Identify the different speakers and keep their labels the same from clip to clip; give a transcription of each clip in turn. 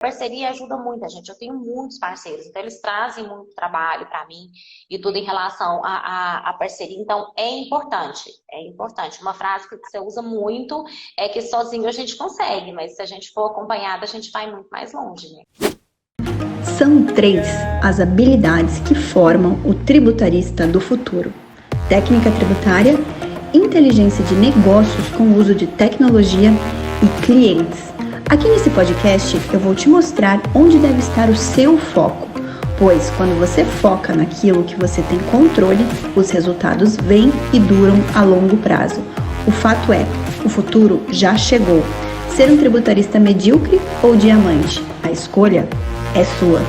Speaker 1: parceria ajuda muito a gente. Eu tenho muitos parceiros, então eles trazem muito trabalho para mim e tudo em relação à parceria. Então é importante, é importante. Uma frase que você usa muito é que sozinho a gente consegue, mas se a gente for acompanhada, a gente vai muito mais longe, né?
Speaker 2: São 3 as habilidades que formam o tributarista do futuro: técnica tributária, inteligência de negócios com o uso de tecnologia e clientes. Aqui nesse podcast eu vou te mostrar onde deve estar o seu foco, pois quando você foca naquilo que você tem controle, os resultados vêm e duram a longo prazo. O fato é, o futuro já chegou. Ser um tributarista medíocre ou diamante? A escolha é sua.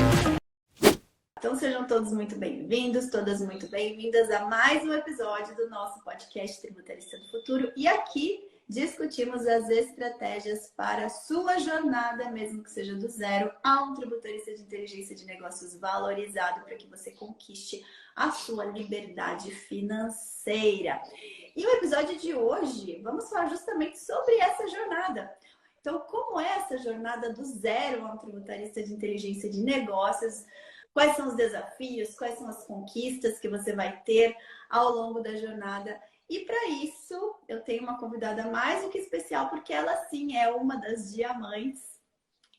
Speaker 2: Então sejam todos muito bem-vindos, todas muito bem-vindas a mais um episódio do nosso podcast Tributarista do Futuro. E aqui discutimos as estratégias para a sua jornada, mesmo que seja do zero, a um tributarista de inteligência de negócios valorizado para que você conquiste a sua liberdade financeira. E o episódio de hoje, vamos falar justamente sobre essa jornada. Então, como é essa jornada do zero a um tributarista de inteligência de negócios? Quais são os desafios? Quais são as conquistas que você vai ter ao longo da jornada? E para isso, eu tenho uma convidada mais do que especial, porque ela sim é uma das diamantes,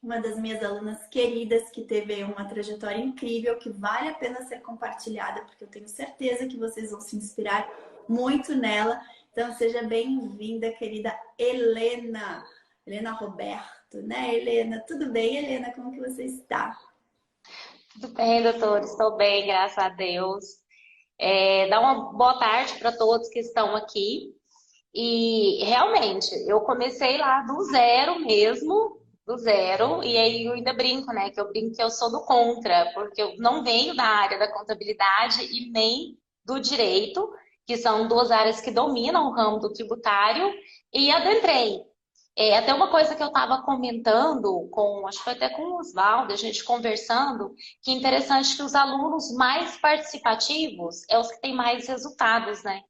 Speaker 2: uma das minhas alunas queridas, que teve uma trajetória incrível, que vale a pena ser compartilhada, porque eu tenho certeza que vocês vão se inspirar muito nela. Então, seja bem-vinda, querida Helena. Helena Roberto, né, Helena? Tudo bem, Helena? Como que você está?
Speaker 1: Tudo bem, doutor? Estou bem, graças a Deus. Dá uma boa tarde para todos que estão aqui. E realmente, eu comecei lá do zero mesmo, do zero, e aí eu ainda brinco, né? Que eu brinco que eu sou do contra, porque eu não venho da área da contabilidade e nem do direito, que são duas áreas que dominam o ramo do tributário, e adentrei. Até uma coisa que eu estava comentando com, acho que foi até com o Oswaldo, a gente conversando, que é interessante que os alunos mais participativos é os que têm mais resultados, né?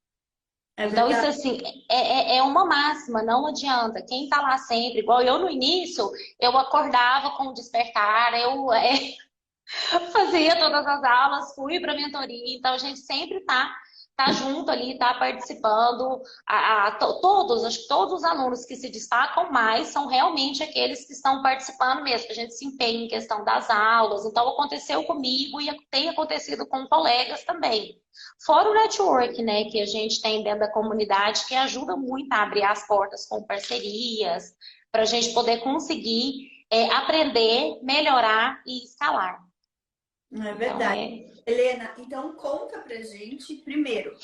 Speaker 2: É
Speaker 1: Então, isso
Speaker 2: verdade.
Speaker 1: assim, é uma máxima, não adianta. Quem tá lá sempre, igual eu no início, eu acordava com o despertar, eu fazia todas as aulas, fui para mentoria, então a gente sempre tá junto ali, tá participando. Todos, acho que todos os alunos que se destacam mais são realmente aqueles que estão participando mesmo, que a gente se empenha em questão das aulas. Então aconteceu comigo e tem acontecido com colegas também. Fora o network, né, que a gente tem dentro da comunidade, que ajuda muito a abrir as portas com parcerias, para a gente poder conseguir aprender, melhorar e escalar.
Speaker 2: Não é
Speaker 1: Então,
Speaker 2: verdade. Helena, então conta pra gente, primeiro,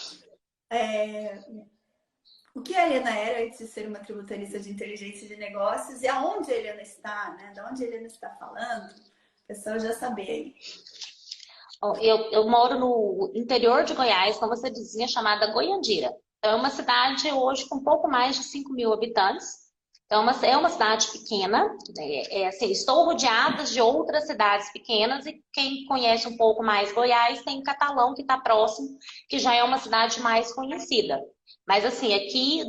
Speaker 2: o que a Helena era antes de ser uma tributarista de inteligência de negócios e aonde a Helena está, né? De onde a Helena está falando, o pessoal já saber aí.
Speaker 1: eu moro no interior de Goiás, numa cidadezinha chamada Goiandira. Então, é uma cidade hoje com um pouco mais de 5 mil habitantes. Então, é uma cidade pequena. Assim, estou rodeada de outras cidades pequenas e quem conhece um pouco mais Goiás tem Catalão, que está próximo, que já é uma cidade mais conhecida. Mas, assim, aqui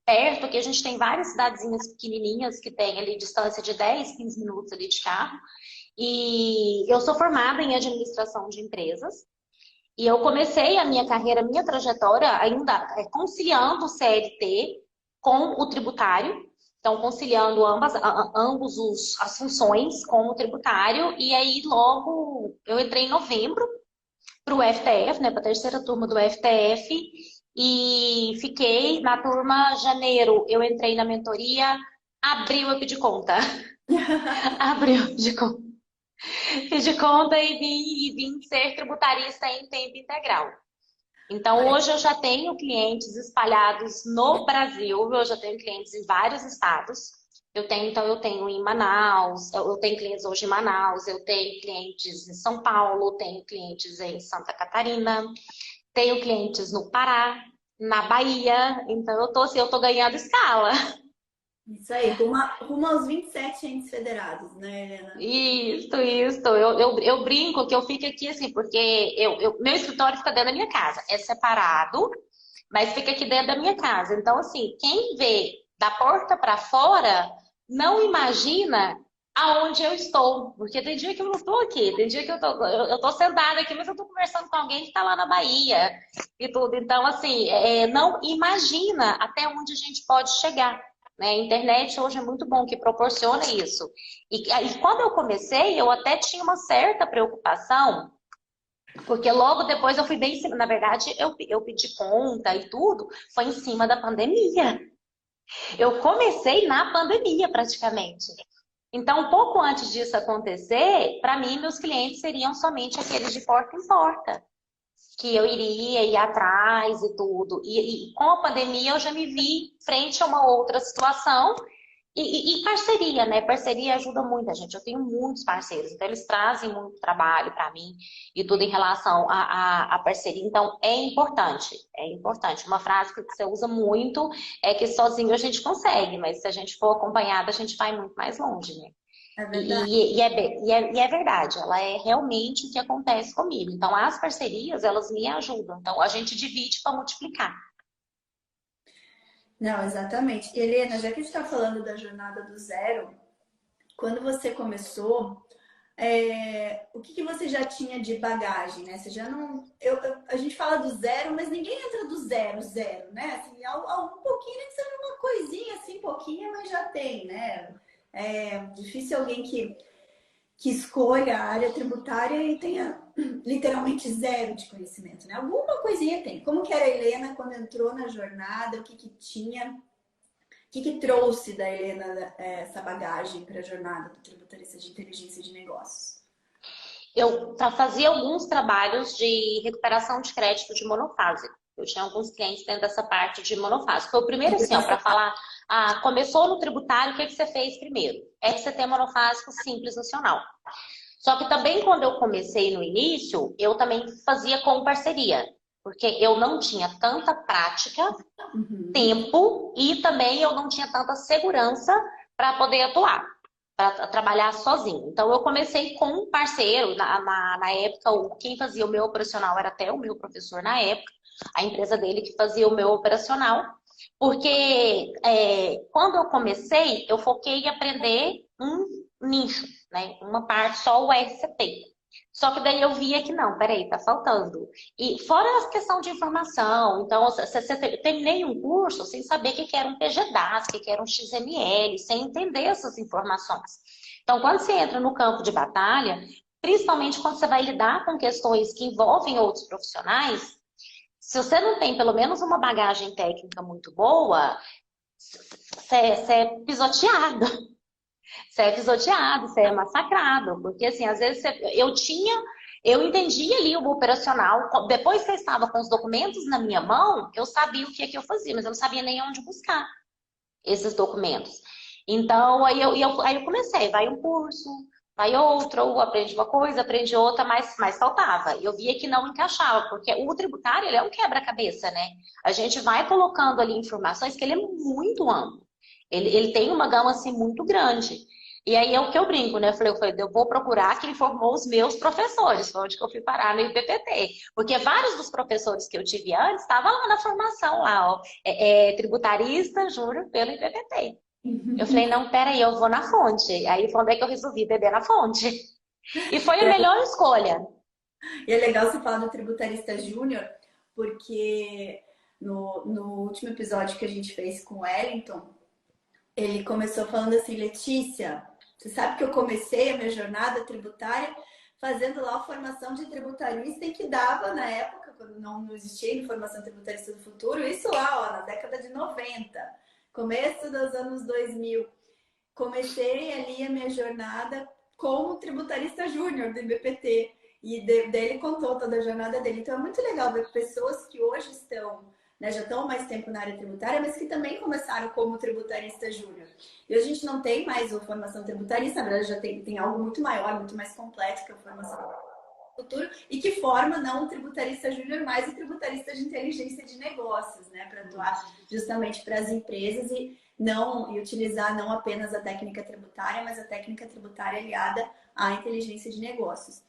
Speaker 1: perto, aqui a gente tem várias cidadezinhas pequenininhas que tem ali distância de 10, 15 minutos ali de carro. E eu sou formada em administração de empresas. E eu comecei a minha carreira, a minha trajetória, ainda conciliando o CLT com o tributário. Então, conciliando ambos as funções com o tributário. E aí, logo, eu entrei em novembro para o FTF, né, para a terceira turma do FTF. E fiquei na turma janeiro. Eu entrei na mentoria, abril eu pedi conta. Abril eu pedi conta. Fiz de conta e vim ser tributarista em tempo integral. Então,
Speaker 2: Olha,
Speaker 1: hoje eu já tenho clientes espalhados no Brasil, eu já tenho clientes em vários estados. Eu tenho em Manaus, eu tenho clientes hoje em Manaus, eu tenho clientes em São Paulo, tenho clientes em Santa Catarina, tenho clientes no Pará, na Bahia. Então, eu tô ganhando escala.
Speaker 2: isso aí, rumo aos 27 entes federados, né, Helena?
Speaker 1: Isso. Eu brinco que eu fico aqui assim, porque meu escritório fica dentro da minha casa. É separado, mas fica aqui dentro da minha casa. Então, assim, quem vê da porta para fora não imagina aonde eu estou. Porque tem dia que eu não estou aqui, tem dia que eu tô sentada aqui, mas eu tô conversando com alguém que está lá na Bahia e tudo. Então, assim, não imagina até onde a gente pode chegar. Né? A internet hoje é muito bom que proporciona isso. E quando eu comecei, eu até tinha uma certa preocupação, porque logo depois eu fui bem em cima. Na verdade, eu pedi conta e tudo, foi em cima da pandemia. Eu comecei na pandemia, praticamente. Então, um pouco antes disso acontecer, para mim, meus clientes seriam somente aqueles de porta em porta, que eu iria ir atrás e tudo. E com a pandemia, eu já me vi frente a uma outra situação. E parceria, né? Parceria ajuda muito a gente. Eu tenho muitos parceiros, então eles trazem muito trabalho para mim e tudo em relação à parceria. Então é importante, é importante. Uma frase que você usa muito é que sozinho a gente consegue, mas se a gente for acompanhada, a gente vai muito mais longe, né?
Speaker 2: É verdade.
Speaker 1: E é verdade, ela é realmente o que acontece comigo. Então as parcerias, elas me ajudam. Então a gente divide para multiplicar.
Speaker 2: Não, exatamente. Helena, já que a gente está falando da jornada do zero, quando você começou, o que, que você já tinha de bagagem, né? Você já não. A gente fala do zero, mas ninguém entra do zero, zero, né? Assim, um pouquinho, nem que seja uma coisinha assim, pouquinha, mas já tem, né? É difícil alguém que escolha a área tributária e tenha literalmente zero de conhecimento, né? Alguma coisinha tem. Como que era a Helena quando entrou na jornada? O que que tinha? O que que trouxe da Helena essa bagagem para a jornada do tributarista de inteligência de negócios?
Speaker 1: Eu fazia alguns trabalhos de recuperação de crédito de monofásico. Eu tinha alguns clientes dentro dessa parte de monofásico. Foi o primeiro, assim, ó, para falar, começou no tributário, o que que você fez primeiro? RCT monofásico simples nacional. Só que também quando eu comecei no início, eu também fazia com parceria, porque eu não tinha tanta prática,
Speaker 2: Uhum.
Speaker 1: tempo e também eu não tinha tanta segurança para poder atuar, para trabalhar sozinho. Então eu comecei com um parceiro, na época, quem fazia o meu operacional era até o meu professor na época, a empresa dele que fazia o meu operacional, porque quando eu comecei, eu foquei em aprender um nicho, né? Uma parte só o RCP. Só que daí eu via que não, peraí, tá faltando. E fora a questão de informação, então, eu terminei um curso sem saber o que que era um PGDAS, o que que era um XML, sem entender essas informações. Então, quando você entra no campo de batalha, principalmente quando você vai lidar com questões que envolvem outros profissionais, se você não tem pelo menos uma bagagem técnica muito boa, você é pisoteado. Você é pisoteado, você é massacrado. Porque, assim, às vezes eu entendia ali o operacional. Depois que eu estava com os documentos na minha mão, eu sabia o que é que eu fazia, mas eu não sabia nem onde buscar esses documentos. Então, aí eu comecei, vai um curso, vai outro, aprende uma coisa, aprende outra, mas faltava. Eu via que não encaixava, porque o tributário, ele é um quebra-cabeça, né? A gente vai colocando ali informações que ele é muito amplo. Ele tem uma gama, assim, muito grande. E aí é o que eu brinco, né? Eu vou procurar quem formou os meus professores, foi onde que eu fui parar no IPPT. Porque vários dos professores que eu tive antes estavam lá na formação, lá, ó, tributarista júnior pelo IPPT. Eu falei, não, peraí, eu vou na fonte. Aí foi onde é que eu resolvi beber na fonte. E foi a melhor escolha.
Speaker 2: E é legal você falar do tributarista júnior, porque no último episódio que a gente fez com o Wellington, ele começou falando assim, Letícia, você sabe que eu comecei a minha jornada tributária fazendo lá a formação de tributarista em que dava na época, quando não existia informação tributarista do futuro, isso lá, ó, na década de 90, começo dos anos 2000. Comecei ali a minha jornada como tributarista júnior do IBPT. E dele contou toda a jornada dele. Então é muito legal ver pessoas que hoje estão, né, já estão há mais tempo na área tributária, mas que também começaram como tributarista júnior. E a gente não tem mais a formação tributarista, na verdade já tem algo muito maior, muito mais complexo que a formação futuro e que forma não um tributarista júnior, mas um tributarista de inteligência de negócios, né, para atuar justamente para as empresas e utilizar não apenas a técnica tributária, mas a técnica tributária aliada à inteligência de negócios.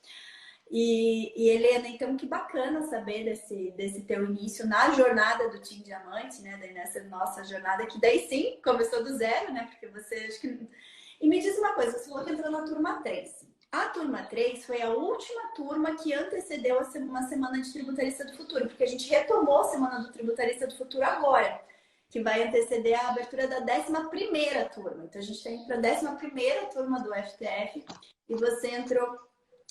Speaker 2: E Helena, então que bacana saber desse teu início na jornada do Team Diamante, né? Nessa nossa jornada que daí sim começou do zero, né? Porque você acho que E me diz uma coisa, você falou que entrou na turma 3. A turma 3 foi a última turma que antecedeu uma semana de Tributarista do Futuro, porque a gente retomou a semana do Tributarista do Futuro agora, que vai anteceder a abertura da 11ª turma. Então a gente está indo para a 11ª turma do FTF e você entrou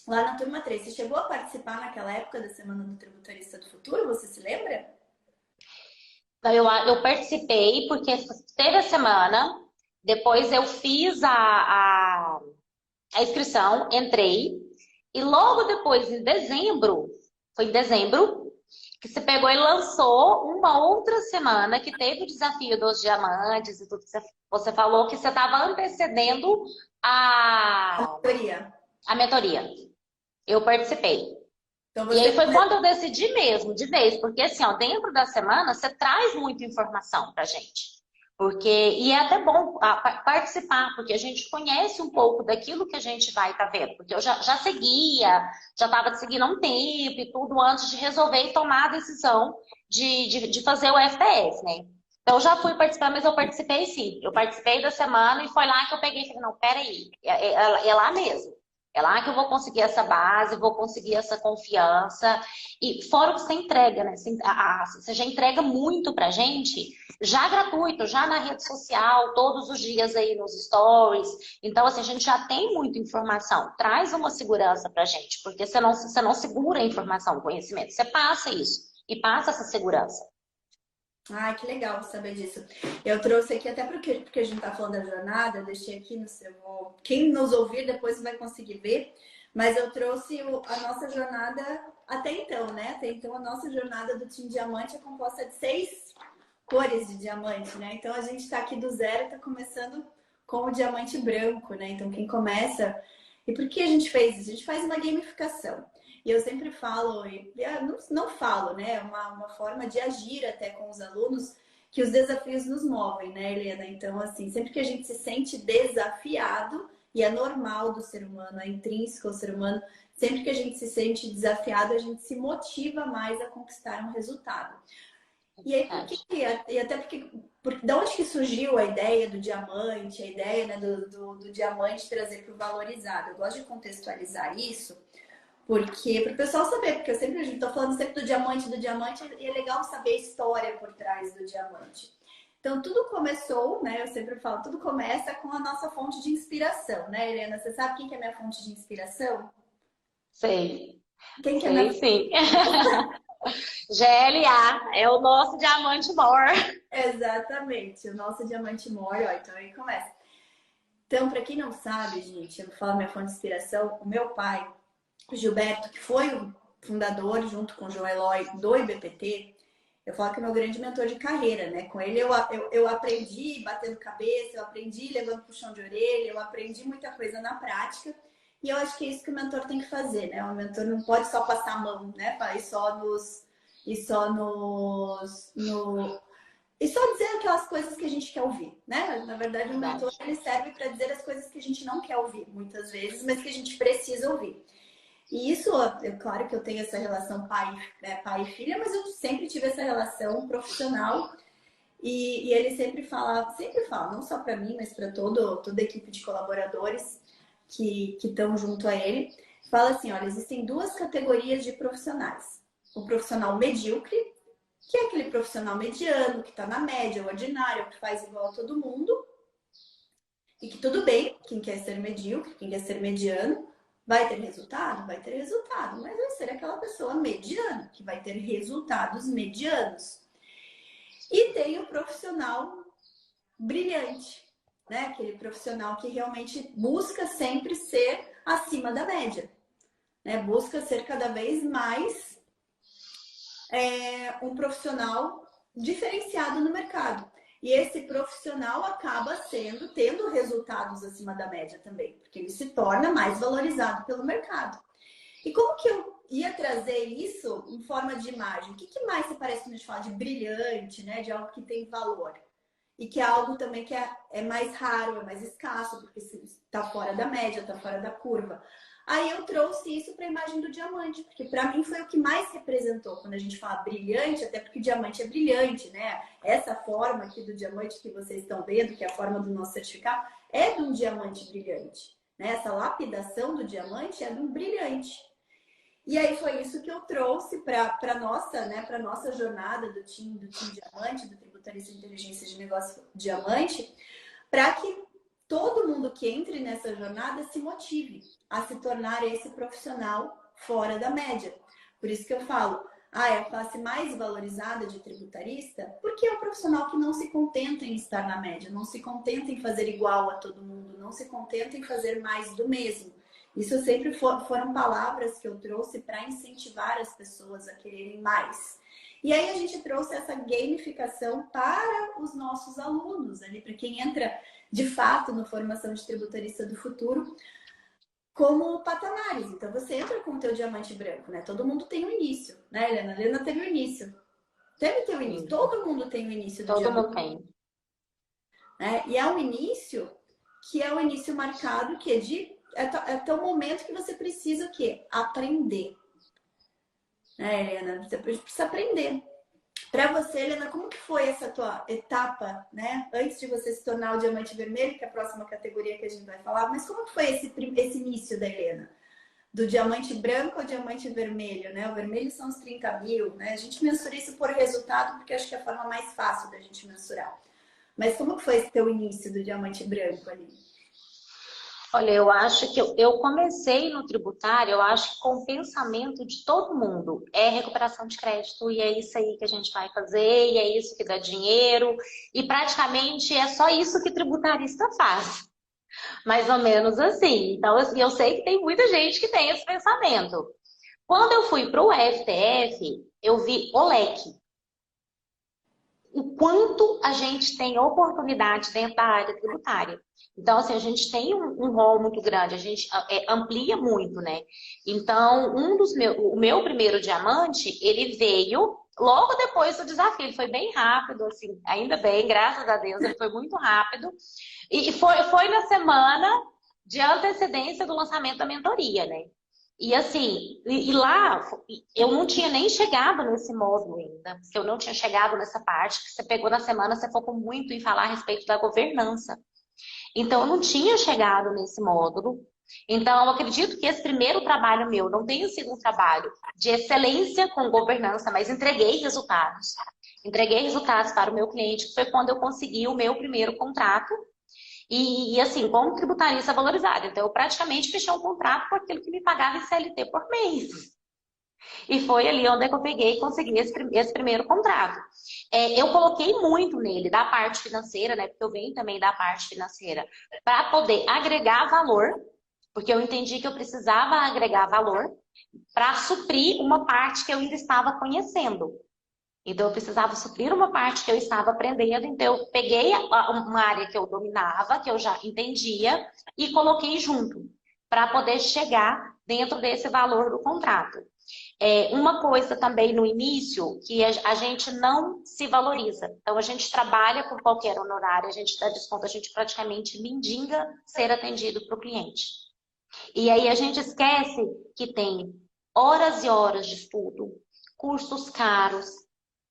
Speaker 2: lá na turma 3. Você chegou a participar naquela época da semana do Tributarista do Futuro? Você se lembra?
Speaker 1: Eu participei porque teve a semana, depois eu fiz a inscrição, entrei, e logo depois, em dezembro, foi em dezembro, que você pegou e lançou uma outra semana que teve o desafio dos diamantes e tudo que você falou, que você estava antecedendo a mentoria. Eu participei. Então, e aí foi quando eu decidi mesmo, de vez, porque assim, ó, dentro da semana você traz muita informação pra gente. E é até bom participar, porque a gente conhece um pouco daquilo que a gente vai estar vendo. Porque eu já seguia, já estava seguindo há um tempo e tudo, antes de resolver e tomar a decisão de fazer o FTS, né? Então eu já fui participar, mas eu participei sim. Eu participei da semana e foi lá que eu peguei e falei, não, peraí, é lá mesmo. É lá que eu vou conseguir essa base, vou conseguir essa confiança. E fora o que você entrega, né? Você já entrega muito pra gente, já gratuito, já na rede social, todos os dias aí nos stories. Então, assim, a gente já tem muita informação. Traz uma segurança pra gente, porque você não segura a informação, o conhecimento. Você passa isso e passa essa segurança.
Speaker 2: Ai, que legal saber disso. Eu trouxe aqui, até porque a gente tá falando da jornada, eu deixei aqui no seu... Quem nos ouvir depois vai conseguir ver, mas eu trouxe a nossa jornada até então, né? Até então a nossa jornada do Team Diamante é composta de 6 cores de diamante, né? Então a gente tá aqui do zero, tá começando com o diamante branco, né? Então quem começa... E por que a gente fez isso? A gente faz uma gamificação. E eu sempre falo, não falo, né? Uma forma de agir até com os alunos, que os desafios nos movem, né, Helena? Então, assim, sempre que a gente se sente desafiado, e é normal do ser humano, é intrínseco ao ser humano, sempre que a gente se sente desafiado, a gente se motiva mais a conquistar um resultado. E aí, e até porque de onde que surgiu a ideia do diamante, a ideia, né, do diamante trazer para o valorizado? Eu gosto de contextualizar isso, porque para o pessoal saber, porque eu sempre estou falando sempre do diamante, e é legal saber a história por trás do diamante. Então, tudo começou, né? Eu sempre falo, tudo começa com a nossa fonte de inspiração, né, Helena? Você sabe quem que é a minha fonte de inspiração?
Speaker 1: Sei.
Speaker 2: Quem que é minha...
Speaker 1: Sim. GLA, é o nosso Diamante More.
Speaker 2: Exatamente, o nosso Diamante More, ó, então aí começa. Então, para quem não sabe, gente, eu falo minha fonte de inspiração, o meu pai, Gilberto, que foi o fundador, junto com o João Eloy, do IBPT, eu falo que é meu grande mentor de carreira, né? Com ele eu aprendi batendo cabeça, eu aprendi levando puxão de orelha, eu aprendi muita coisa na prática. E eu acho que é isso que o mentor tem que fazer, né? O mentor não pode só passar a mão, né? E só dizer aquelas coisas que a gente quer ouvir, né? Na verdade, o mentor ele serve para dizer as coisas que a gente não quer ouvir, muitas vezes, mas que a gente precisa ouvir. E isso, claro que eu tenho essa relação pai e filha, mas eu sempre tive essa relação profissional. E ele sempre fala, não só para mim, mas para toda a equipe de colaboradores que estão junto a ele, fala assim, olha, existem 2 categorias de profissionais. O profissional medíocre, que é aquele profissional mediano, que está na média, o ordinário, que faz igual a todo mundo. E que tudo bem, quem quer ser medíocre, quem quer ser mediano, vai ter resultado? Vai ter resultado, mas vai ser aquela pessoa mediana, que vai ter resultados medianos. E tem o profissional brilhante, né? Aquele profissional que realmente busca sempre ser acima da média, né? Busca ser cada vez mais um profissional diferenciado no mercado. E esse profissional acaba tendo resultados acima da média também, porque ele se torna mais valorizado pelo mercado. E como que eu ia trazer isso em forma de imagem? O que mais se parece quando a gente fala de brilhante, né? De algo que tem valor? E que é algo também que é mais raro, é mais escasso, porque está fora da média, está fora da curva. Aí eu trouxe isso para a imagem do diamante, porque para mim foi o que mais representou quando a gente fala brilhante, até porque o diamante é brilhante, né? Essa forma aqui do diamante que vocês estão vendo, que é a forma do nosso certificado, é de um diamante brilhante, né? Essa lapidação do diamante é de um brilhante. E aí foi isso que eu trouxe para nossa, né, para nossa jornada do time Diamante, do Tributarista Inteligência de Negócio Diamante, para que todo mundo que entre nessa jornada se motive a se tornar esse profissional fora da média. Por isso que eu falo, é a classe mais valorizada de tributarista, porque é o profissional que não se contenta em estar na média, não se contenta em fazer igual a todo mundo, não se contenta em fazer mais do mesmo. Isso sempre foram palavras que eu trouxe para incentivar as pessoas a quererem mais. E aí a gente trouxe essa gamificação para os nossos alunos, ali, para quem entra de fato no Formação de Tributarista do Futuro, como patamares. Então você entra com o teu diamante branco, né? Todo mundo tem um início, né, Helena? A Helena teve o início. Teve teu início. Todo mundo tem o início do diamante.
Speaker 1: Todo mundo tem.
Speaker 2: E é um início que é um início marcado que é de até o momento que você precisa o quê? Aprender. Helena? Você precisa aprender. Para você, Helena, como que foi essa tua etapa, né? Antes de você se tornar o diamante vermelho, que é a próxima categoria que a gente vai falar, mas como que foi esse início da Helena? Do diamante branco ao diamante vermelho, né? O vermelho são os 30 mil, né? A gente mensura isso por resultado, porque acho que é a forma mais fácil da gente mensurar. Mas como que foi esse teu início do diamante branco ali?
Speaker 1: Olha, eu acho que eu comecei no tributário, eu acho que com o pensamento de todo mundo, é recuperação de crédito e é isso aí que a gente vai fazer, e é isso que dá dinheiro, e praticamente é só isso que tributarista faz, mais ou menos assim. Então, eu sei que tem muita gente que tem esse pensamento. Quando eu fui para o FTF, eu vi o leque. O quanto a gente tem oportunidade dentro da área tributária. Então, assim, a gente tem um rol muito grande, a gente amplia muito, né? Então, o meu primeiro diamante, ele veio logo depois do desafio. Ele foi bem rápido, assim, ainda bem, graças a Deus, ele foi muito rápido. E foi na semana de antecedência do lançamento da mentoria, né? E assim, lá eu não tinha nem chegado nesse módulo ainda, porque eu não tinha chegado nessa parte que você pegou na semana, você focou muito em falar a respeito da governança. Então, eu não tinha chegado nesse módulo. Então, eu acredito que esse primeiro trabalho meu não tenha sido um trabalho de excelência com governança, mas entreguei resultados. Entreguei resultados para o meu cliente, que foi quando eu consegui o meu primeiro contrato. E assim, como tributarista valorizado. Então, eu praticamente fechei um contrato com aquilo que me pagava em CLT por mês. E foi ali onde eu peguei e consegui esse primeiro contrato. Eu coloquei muito nele, da parte financeira, né? Porque eu venho também da parte financeira, para poder agregar valor, porque eu entendi que eu precisava agregar valor para suprir uma parte que eu ainda estava conhecendo. Então, eu precisava suprir uma parte que eu estava aprendendo. Então, eu peguei uma área que eu dominava, que eu já entendia, e coloquei junto, para poder chegar dentro desse valor do contrato. Uma coisa também no início, que a gente não se valoriza. Então, a gente trabalha por qualquer honorário, a gente dá desconto, a gente praticamente mendiga ser atendido para o cliente. E aí, a gente esquece que tem horas e horas de estudo, cursos caros,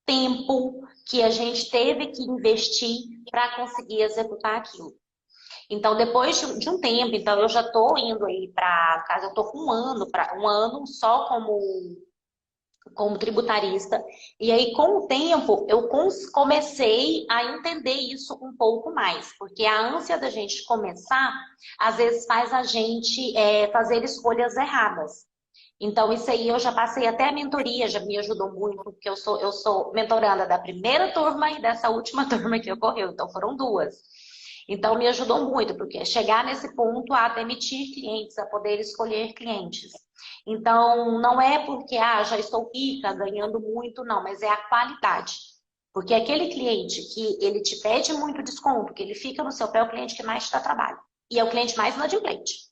Speaker 1: tempo que a gente teve que investir para conseguir executar aquilo. Então, depois de um tempo, então eu já estou indo aí para casa, eu estou com um ano só como tributarista. E aí, com o tempo, eu comecei a entender isso um pouco mais, porque a ânsia da gente começar, às vezes faz a gente fazer escolhas erradas. Então, isso aí eu já passei até a mentoria, já me ajudou muito, porque eu sou mentoranda da primeira turma e dessa última turma que ocorreu, então foram duas. Então, me ajudou muito, porque chegar nesse ponto a demitir clientes, a poder escolher clientes. Então, não é porque, já estou rica, ganhando muito, não, mas é a qualidade. Porque aquele cliente que ele te pede muito desconto, que ele fica no seu pé, é o cliente que mais te dá trabalho. E é o cliente mais inadimplente.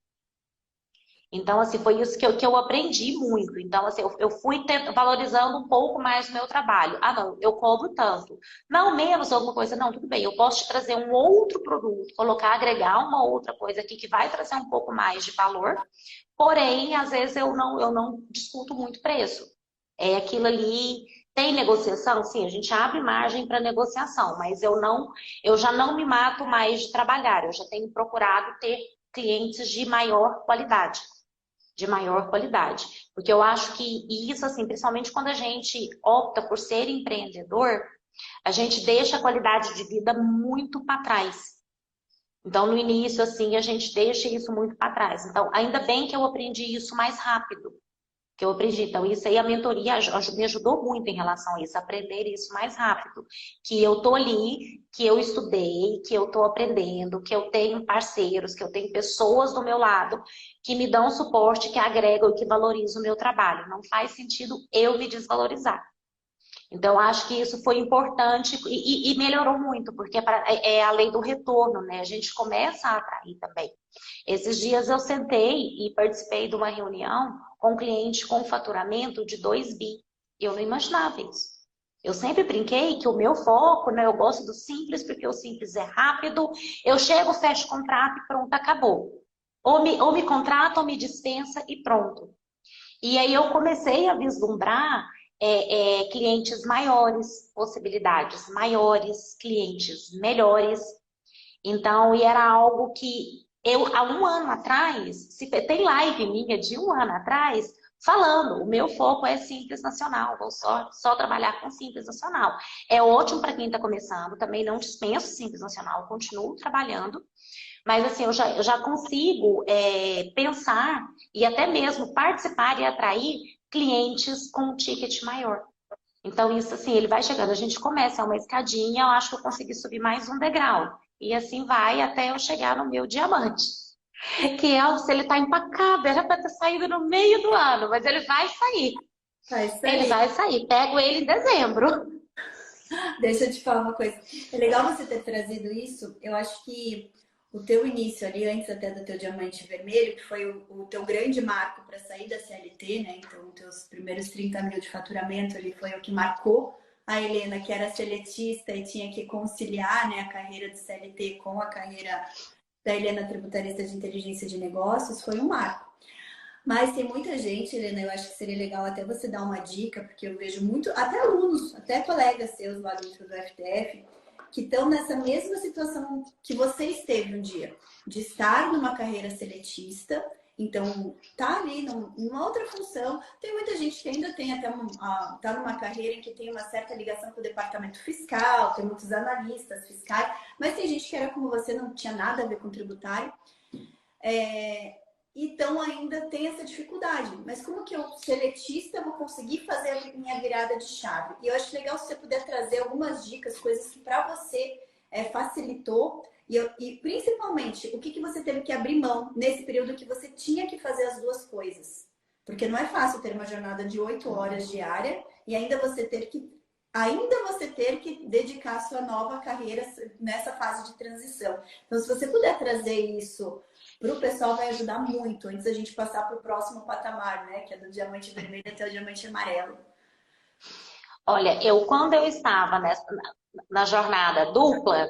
Speaker 1: Então, assim, foi isso que eu aprendi muito. Então, assim, eu fui valorizando um pouco mais o meu trabalho. Não, eu cobro tanto. Não, menos alguma coisa. Não, tudo bem, eu posso te trazer um outro produto, agregar uma outra coisa aqui que vai trazer um pouco mais de valor. Porém, às vezes eu não discuto muito preço. É aquilo ali Tem negociação? Sim, a gente abre margem para negociação, mas eu já não me mato mais de trabalhar, eu já tenho procurado ter clientes de maior qualidade, porque eu acho que isso, assim, principalmente quando a gente opta por ser empreendedor, a gente deixa a qualidade de vida muito para trás. Então, no início, assim, a gente deixa isso muito para trás. Então, ainda bem que eu aprendi isso mais rápido, que eu aprendi. Então, isso aí, a mentoria me ajudou muito em relação a isso, aprender isso mais rápido. Que eu tô ali, que eu estudei, que eu tô aprendendo, que eu tenho parceiros, que eu tenho pessoas do meu lado que me dão suporte, que agregam e que valorizam o meu trabalho. Não faz sentido eu me desvalorizar. Então, acho que isso foi importante e melhorou muito, porque é a lei do retorno, né? A gente começa a atrair também. Esses dias eu sentei e participei de uma reunião com um cliente com faturamento de 2 bi. Eu não imaginava isso. Eu sempre brinquei que o meu foco, né? Eu gosto do simples, porque o simples é rápido. Eu chego, fecho o contrato e pronto, acabou. Ou me contrata ou me dispensa e pronto. E aí eu comecei a vislumbrar clientes maiores, possibilidades maiores, clientes melhores. Então, e era algo que eu, há um ano atrás, tem live minha de um ano atrás, falando, o meu foco é Simples Nacional, vou só trabalhar com Simples Nacional. É ótimo para quem está começando, também não dispenso Simples Nacional, continuo trabalhando, mas assim, eu já consigo pensar e até mesmo participar e atrair clientes com um ticket maior. Então, isso assim, ele vai chegando, a gente começa, é uma escadinha, eu acho que eu consegui subir mais um degrau. E assim vai até eu chegar no meu diamante. Que é, se ele tá empacado, era para ter saído no meio do ano, mas ele vai sair.
Speaker 2: Vai
Speaker 1: Ele
Speaker 2: sair.
Speaker 1: vai sair. Pego ele em dezembro.
Speaker 2: Deixa eu te falar uma coisa. É legal você ter trazido isso. Eu acho que o teu início ali, antes até do teu diamante vermelho, que foi o teu grande marco para sair da CLT, né? Então, os teus primeiros 30 mil de faturamento ali foi o que marcou a Helena, que era seletista e tinha que conciliar, né, a carreira de CLT com a carreira da Helena tributarista de inteligência de negócios, foi um marco. Mas tem muita gente, Helena, eu acho que seria legal até você dar uma dica, porque eu vejo muito, até alunos, até colegas seus lá dentro do FTF, que estão nessa mesma situação que você esteve um dia, de estar numa carreira seletista, então tá ali numa outra função. Tem muita gente que ainda tem até tá numa carreira em que tem uma certa ligação com o departamento fiscal, tem muitos analistas fiscais, mas tem gente que era como você, não tinha nada a ver com tributário. Então ainda tem essa dificuldade. Mas como que eu, seletista, vou conseguir fazer a minha virada de chave? E eu acho legal se você puder trazer algumas dicas, coisas que para você facilitou e principalmente o que você teve que abrir mão nesse período que você tinha que fazer as duas coisas. Porque não é fácil ter uma jornada de 8 horas diária e ainda você ter que dedicar a sua nova carreira nessa fase de transição. Então, se você puder trazer isso para o pessoal, vai ajudar muito, antes da gente passar para o próximo patamar, né? Que é do diamante vermelho até o diamante amarelo.
Speaker 1: Olha, quando eu estava na jornada dupla,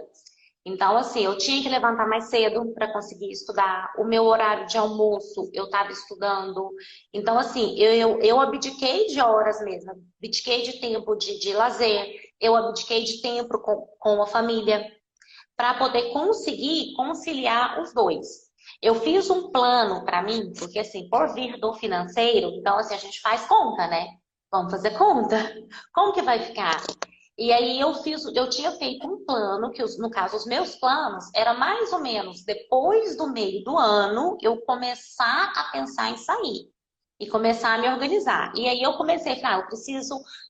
Speaker 1: então assim, eu tinha que levantar mais cedo para conseguir estudar. O meu horário de almoço, eu estava estudando. Então, assim, eu abdiquei de horas mesmo, abdiquei de tempo de lazer, eu abdiquei de tempo com a família, para poder conseguir conciliar os dois. Eu fiz um plano para mim, porque assim, por vir do financeiro, então assim, a gente faz conta, né? Vamos fazer conta. Como que vai ficar? E aí eu tinha feito um plano, que no caso, os meus planos, era mais ou menos depois do meio do ano, eu começar a pensar em sair e começar a me organizar. E aí eu comecei a falar,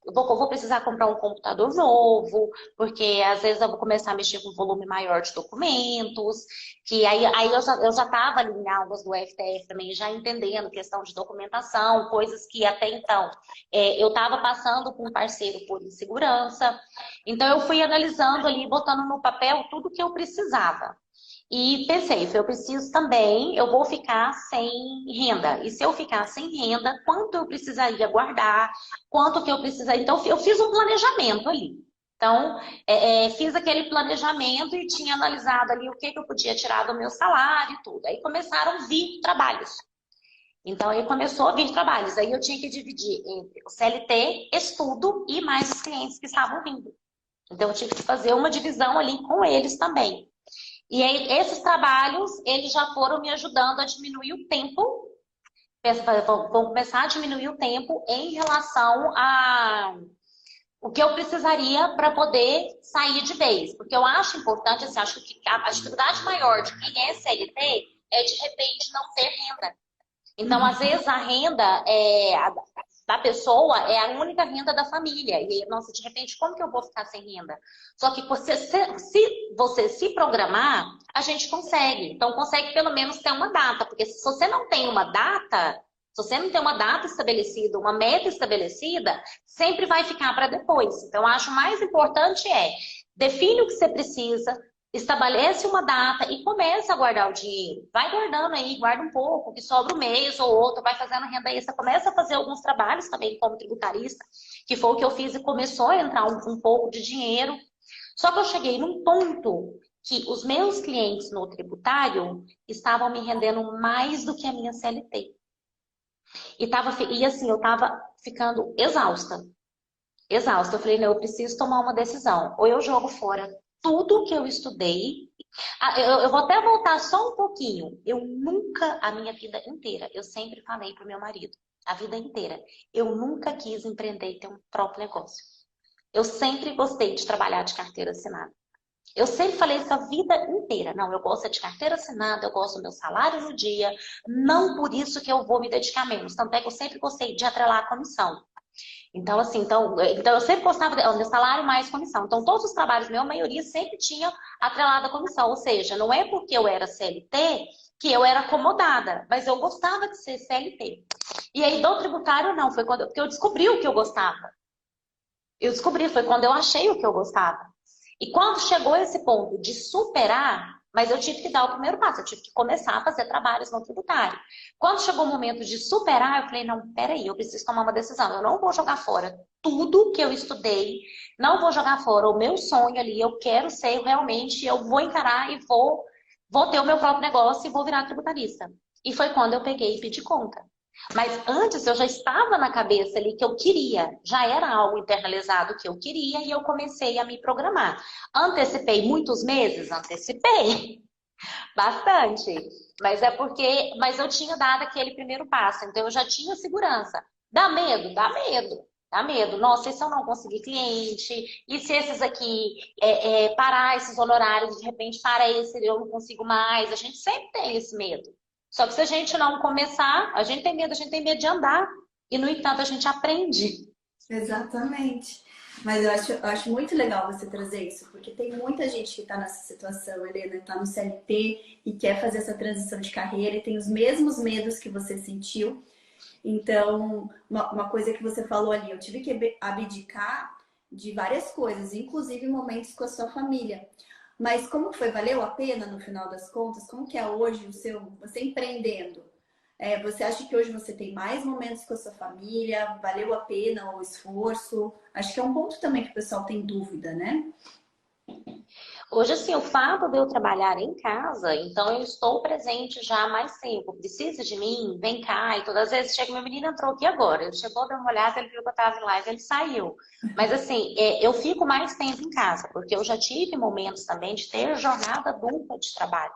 Speaker 1: eu vou precisar comprar um computador novo, porque às vezes eu vou começar a mexer com um volume maior de documentos, que aí eu já estava ali em aulas do FTF também, já entendendo questão de documentação, coisas que até então eu estava passando com um parceiro por insegurança. Então eu fui analisando ali, botando no papel tudo que eu precisava. E pensei, eu preciso também, eu vou ficar sem renda. E se eu ficar sem renda, quanto eu precisaria guardar? Quanto que eu precisaria? Então, eu fiz um planejamento ali. Então, fiz aquele planejamento e tinha analisado ali o que eu podia tirar do meu salário e tudo. Aí começaram a vir trabalhos. Então, aí começou a vir trabalhos. Aí eu tinha que dividir entre o CLT, estudo e mais os clientes que estavam vindo. Então, eu tive que fazer uma divisão ali com eles também. E aí, esses trabalhos, eles já foram me ajudando a diminuir o tempo. Vão começar a diminuir o tempo em relação a o que eu precisaria para poder sair de vez. Porque eu acho importante, assim, acho que a dificuldade maior de quem é CLT é, de repente, não ter renda. Então, às vezes, a renda da pessoa é a única renda da família. E, nossa, de repente, como que eu vou ficar sem renda? Só que se você se programar, a gente consegue. Então, consegue pelo menos ter uma data. Porque se você não tem uma data, se você não tem uma data estabelecida, uma meta estabelecida, sempre vai ficar para depois. Então, eu acho mais importante define o que você precisa, estabelece uma data e começa a guardar o dinheiro. Vai guardando aí, guarda um pouco, que sobra um mês ou outro, vai fazendo renda extra. Começa a fazer alguns trabalhos também como tributarista, que foi o que eu fiz e começou a entrar um pouco de dinheiro. Só que eu cheguei num ponto que os meus clientes no tributário estavam me rendendo mais do que a minha CLT. E assim, eu estava ficando exausta. Exausta. Eu falei, não, eu preciso tomar uma decisão. Ou eu jogo fora tudo que eu estudei. Eu vou até voltar só um pouquinho. Eu nunca, a minha vida inteira, eu sempre falei pro meu marido, a vida inteira, eu nunca quis empreender e ter um próprio negócio. Eu sempre gostei de trabalhar de carteira assinada. Eu sempre falei isso a vida inteira. Não, eu gosto de carteira assinada, eu gosto do meu salário no dia. Não por isso que eu vou me dedicar menos. Tanto é que eu sempre gostei de atrelar a comissão. Então, assim, então eu sempre gostava do meu salário mais comissão. Então, todos os trabalhos, a maioria sempre tinha atrelada a comissão. Ou seja, não é porque eu era CLT que eu era acomodada, mas eu gostava de ser CLT. E aí, do tributário, não. Foi porque eu descobri o que eu gostava. Eu descobri, foi quando eu achei o que eu gostava. E quando chegou esse ponto de superar, mas eu tive que dar o primeiro passo, eu tive que começar a fazer trabalhos no tributário. Quando chegou o momento de superar, eu falei, não, peraí, eu preciso tomar uma decisão. Eu não vou jogar fora tudo que eu estudei, não vou jogar fora o meu sonho ali, eu quero ser realmente, eu vou encarar e vou ter o meu próprio negócio e vou virar tributarista. E foi quando eu peguei e pedi conta. Mas antes eu já estava na cabeça ali que eu queria, já era algo internalizado que eu queria e eu comecei a me programar. Antecipei muitos meses? Antecipei bastante. Mas mas eu tinha dado aquele primeiro passo, então eu já tinha segurança. Dá medo? Dá medo. Dá medo. Nossa, e se eu não conseguir cliente? E se esses aqui parar esses honorários, de repente para esse eu não consigo mais? A gente sempre tem esse medo. Só que se a gente não começar, a gente tem medo de andar. E, no entanto, a gente aprende.
Speaker 2: Exatamente. Mas eu acho muito legal você trazer isso, porque tem muita gente que está nessa situação, Helena, está no CLT e quer fazer essa transição de carreira e tem os mesmos medos que você sentiu. Então, uma coisa que você falou ali, eu tive que abdicar de várias coisas, inclusive momentos com a sua família. Mas como foi? Valeu a pena no final das contas? Como que é hoje você empreendendo? Você acha que hoje você tem mais momentos com a sua família? Valeu a pena o esforço? Acho que é um ponto também que o pessoal tem dúvida, né?
Speaker 1: Hoje, assim, o fato de eu trabalhar em casa, então eu estou presente já há mais tempo. Precisa de mim? Vem cá. E todas as vezes chega, meu menino entrou aqui agora. Ele chegou, deu uma olhada, ele viu que eu estava em live, ele saiu. Mas, assim, eu fico mais tempo em casa, porque eu já tive momentos também de ter jornada dupla de trabalho.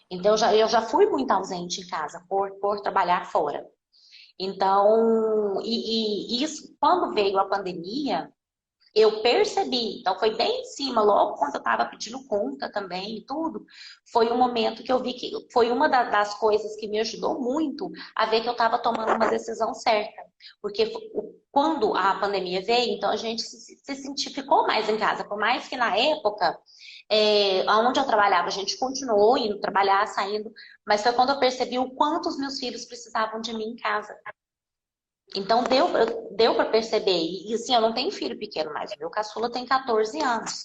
Speaker 1: Então, eu já fui muito ausente em casa por trabalhar fora. Então, e isso, quando veio a pandemia, eu percebi. Então, foi bem em cima, logo quando eu estava pedindo conta também e tudo, foi um momento que eu vi que foi uma das coisas que me ajudou muito a ver que eu estava tomando uma decisão certa. Porque quando a pandemia veio, então a gente se ficou mais em casa. Por mais que na época, onde eu trabalhava, a gente continuou indo trabalhar, saindo, mas foi quando eu percebi o quanto os meus filhos precisavam de mim em casa. Então deu para perceber. E assim, eu não tenho filho pequeno mais. O meu caçula tem 14 anos.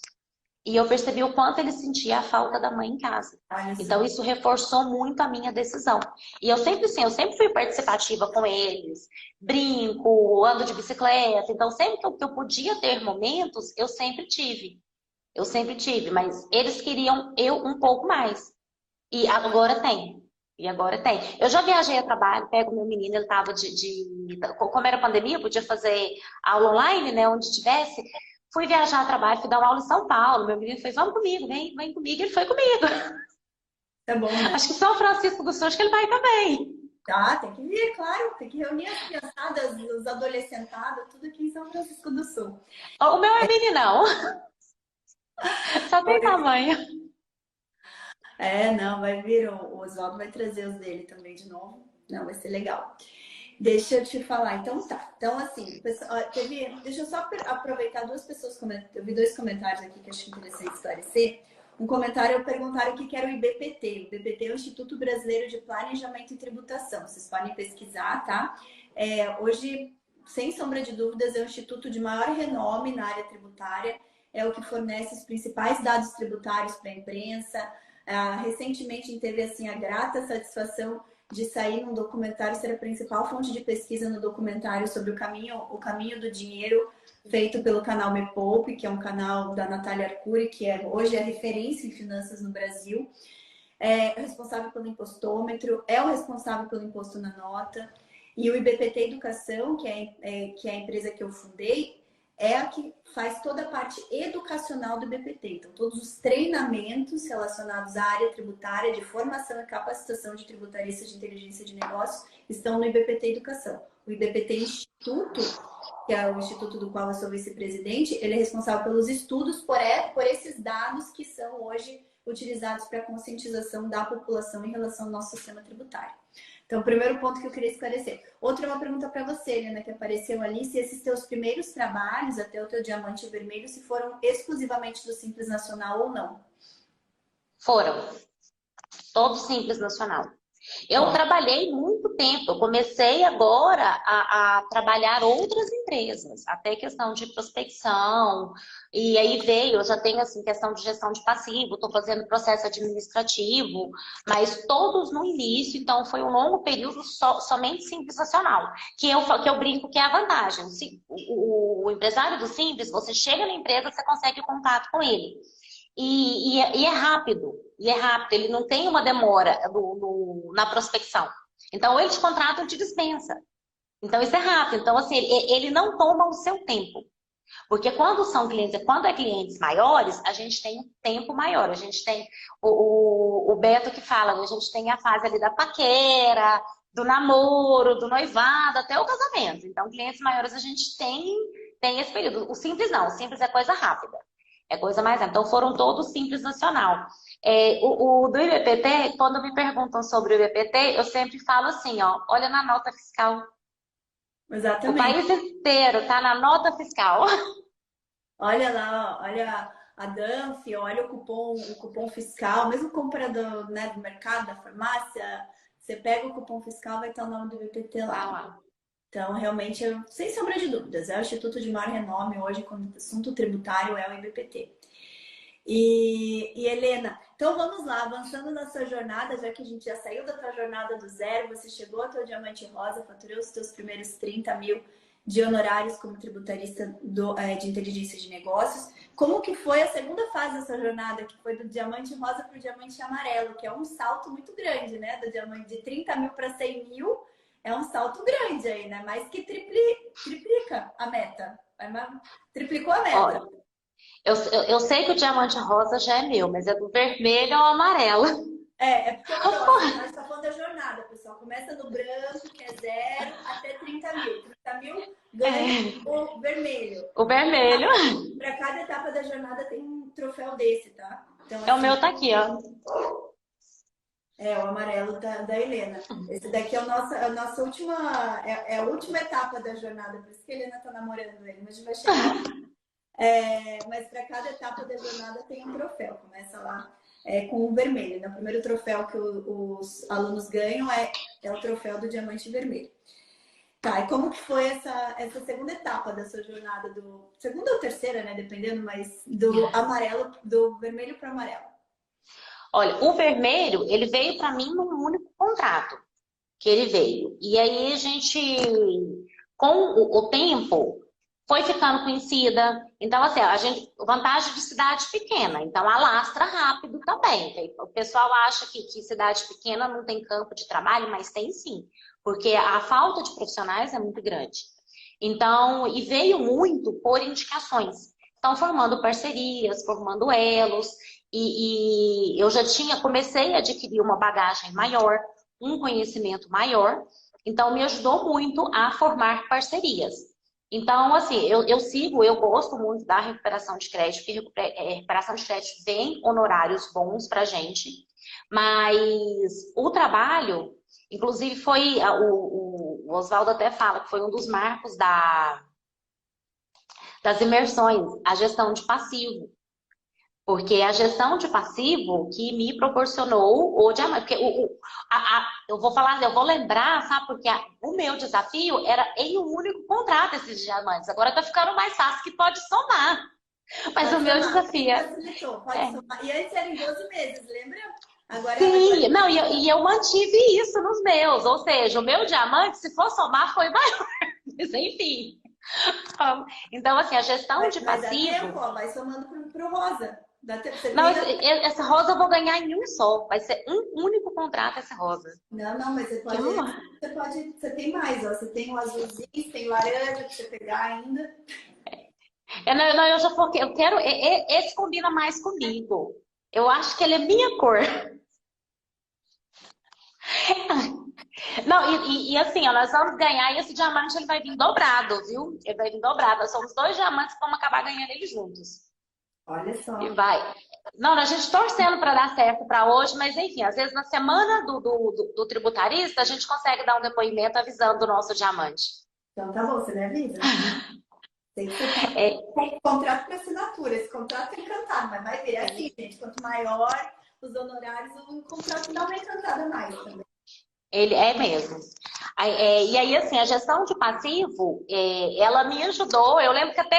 Speaker 1: E eu percebi o quanto ele sentia a falta da mãe em casa. Então isso reforçou muito a minha decisão. E eu sempre, assim, eu sempre fui participativa com eles. Brinco, ando de bicicleta. Então sempre que eu podia ter momentos, eu sempre tive. Eu sempre tive. Mas eles queriam eu um pouco mais. E agora tem. E agora tem. Eu já viajei a trabalho, pego meu menino, ele estava como era pandemia, eu podia fazer aula online, né, onde tivesse. Fui viajar a trabalho, fui dar uma aula em São Paulo. Meu menino fez, vamos comigo, vem comigo. Ele foi comigo.
Speaker 2: Tá bom, né?
Speaker 1: Acho que São Francisco do Sul, acho que ele vai também.
Speaker 2: Tá, tem que vir, claro. Tem que reunir as criançadas, os adolescentados, tudo aqui em São Francisco do Sul.
Speaker 1: O meu é meninão. Só tem tamanho.
Speaker 2: Não, vai vir, o Oswaldo vai trazer os dele também de novo. Não, vai ser legal. Deixa eu te falar, então tá. Então, assim, deixa eu só aproveitar duas pessoas, eu vi dois comentários aqui que eu acho interessante esclarecer. Um comentário, perguntaram o que era o IBPT. O IBPT é o Instituto Brasileiro de Planejamento e Tributação. Vocês podem pesquisar, tá? Hoje, sem sombra de dúvidas, é o instituto de maior renome na área tributária. É o que fornece os principais dados tributários para a imprensa. Recentemente teve assim a grata satisfação de sair num documentário, ser a principal fonte de pesquisa no documentário sobre o caminho do dinheiro, feito pelo canal Me Poupe, que é um canal da Natália Arcuri, que hoje é referência em finanças no Brasil. É responsável pelo impostômetro, é o responsável pelo imposto na nota. E o IBPT Educação, que é a empresa que eu fundei, é a que faz toda a parte educacional do IBPT. Então, todos os treinamentos relacionados à área tributária, de formação e capacitação de tributaristas de inteligência de negócios, estão no IBPT Educação. O IBPT Instituto, que é o instituto do qual eu sou vice-presidente, ele é responsável pelos estudos por esses dados que são hoje utilizados para a conscientização da população em relação ao nosso sistema tributário. Então, o primeiro ponto que eu queria esclarecer. Outra é uma pergunta para você, Helena, que apareceu ali, se esses teus primeiros trabalhos, até o teu diamante vermelho, se foram exclusivamente do Simples Nacional ou não.
Speaker 1: Foram. Todos Simples Nacional. Eu trabalhei muito tempo, eu comecei agora a trabalhar outras empresas, até questão de prospecção, e aí eu já tenho assim, questão de gestão de passivo, estou fazendo processo administrativo, mas todos no início, então foi um longo período somente Simples Nacional, que eu brinco que é a vantagem. O empresário do Simples, você chega na empresa, você consegue contato com ele. E é rápido, ele não tem uma demora na prospecção. Então, ele te contrata ou te dispensa. Então, isso é rápido. Então, assim, ele não toma o seu tempo. Porque quando é clientes maiores, a gente tem um tempo maior. A gente tem o Beto que fala, a gente tem a fase ali da paquera, do namoro, do noivado, até o casamento. Então, clientes maiores a gente tem esse período. O Simples não, o Simples é coisa rápida. É coisa mais rápida. Então, foram todos Simples Nacional. O do IBPT, quando me perguntam sobre o IBPT, eu sempre falo assim, ó, olha na nota fiscal.
Speaker 2: Exatamente.
Speaker 1: O país inteiro está na nota fiscal.
Speaker 2: Olha lá, olha a Danf, olha o cupom fiscal, mesmo compra do mercado, da farmácia, você pega o cupom fiscal, vai estar o nome do IBPT lá. Então, realmente, sem sombra de dúvidas, é o instituto de maior renome hoje, quando o assunto tributário é o IBPT. E Helena, então vamos lá, avançando na sua jornada, já que a gente já saiu da tua jornada do zero, você chegou ao teu diamante rosa, faturou os teus primeiros 30 mil de honorários como tributarista de inteligência de negócios. Como que foi a segunda fase dessa jornada, que foi do diamante rosa para o diamante amarelo, que é um salto muito grande, né? Do diamante de 30 mil para 100 mil, é um salto grande aí, né? Mais que triplica a meta. Triplicou a meta.
Speaker 1: Olha, eu sei que o diamante rosa já é meu, mas é do vermelho ao amarelo.
Speaker 2: Porque eu gosto, nós só falando da jornada, pessoal. Começa no branco, que é 0, até 30 mil. 30 mil ganha o vermelho.
Speaker 1: O vermelho.
Speaker 2: Para cada etapa da jornada tem um troféu desse, tá? Então,
Speaker 1: assim, o meu tá aqui, ó.
Speaker 2: O amarelo da Helena. Esse daqui é a nossa última, a última etapa da jornada, por isso que a Helena tá namorando ele, mas a gente vai chegar. Mas para cada etapa da jornada tem um troféu. Começa lá com o vermelho. O primeiro troféu que os alunos ganham é o troféu do diamante vermelho. Tá, e como que foi essa segunda etapa da sua jornada, segunda ou terceira, né, dependendo, mas do vermelho para amarelo?
Speaker 1: Olha, o vermelho, ele veio para mim num único contrato que ele veio. E aí a gente, com o tempo, foi ficando conhecida. Então, assim, a gente, vantagem de cidade pequena. Então, alastra rápido também. O pessoal acha que cidade pequena não tem campo de trabalho, mas tem sim. Porque a falta de profissionais é muito grande. Então, e veio muito por indicações. Então, formando parcerias, formando elos. E eu já comecei a adquirir uma bagagem maior, um conhecimento maior. Então, me ajudou muito a formar parcerias. Então, assim, eu gosto muito da recuperação de crédito, porque recuperação de crédito vem honorários bons pra gente, mas o trabalho, inclusive o Oswaldo até fala que foi um dos marcos das imersões, a gestão de passivo. Porque a gestão de passivo que me proporcionou o diamante. Porque eu vou falar, eu vou lembrar, sabe? Porque o meu desafio era em um único contrato esses diamantes. Agora tá ficando mais fácil que pode somar. Mas o meu desafio
Speaker 3: pode somar. E antes era em 12 meses, lembra? Agora
Speaker 1: sim, não, e eu mantive isso nos meus. Ou seja, o meu diamante, se for somar, foi maior. Mas enfim. Então, assim, a gestão de passivo.
Speaker 3: Dá tempo, ó, vai somando pro rosa.
Speaker 1: Não, essa rosa eu vou ganhar em um só. Vai ser um único contrato essa rosa.
Speaker 3: Não, mas você tem mais, ó. Você tem o azulzinho, tem laranja pra você pegar ainda.
Speaker 1: Eu quero. Esse combina mais comigo. Eu acho que ele é minha cor. Não, assim, ó, nós vamos ganhar e esse diamante ele vai vir dobrado, viu? Ele vai vir dobrado. Nós somos 2 diamantes que vamos acabar ganhando ele juntos.
Speaker 3: Olha só.
Speaker 1: E vai. Não, a gente torcendo para dar certo para hoje, mas enfim, às vezes na semana do tributarista a gente consegue dar um depoimento avisando o nosso diamante.
Speaker 3: Então tá bom, você me avisa. Tem que ser contrato para assinatura. Esse contrato é encantado, mas vai ver assim, gente. Quanto maior os honorários, o contrato dá uma encantada mais também.
Speaker 1: Ele é mesmo. E aí, assim, a gestão de passivo, ela me ajudou. Eu lembro que até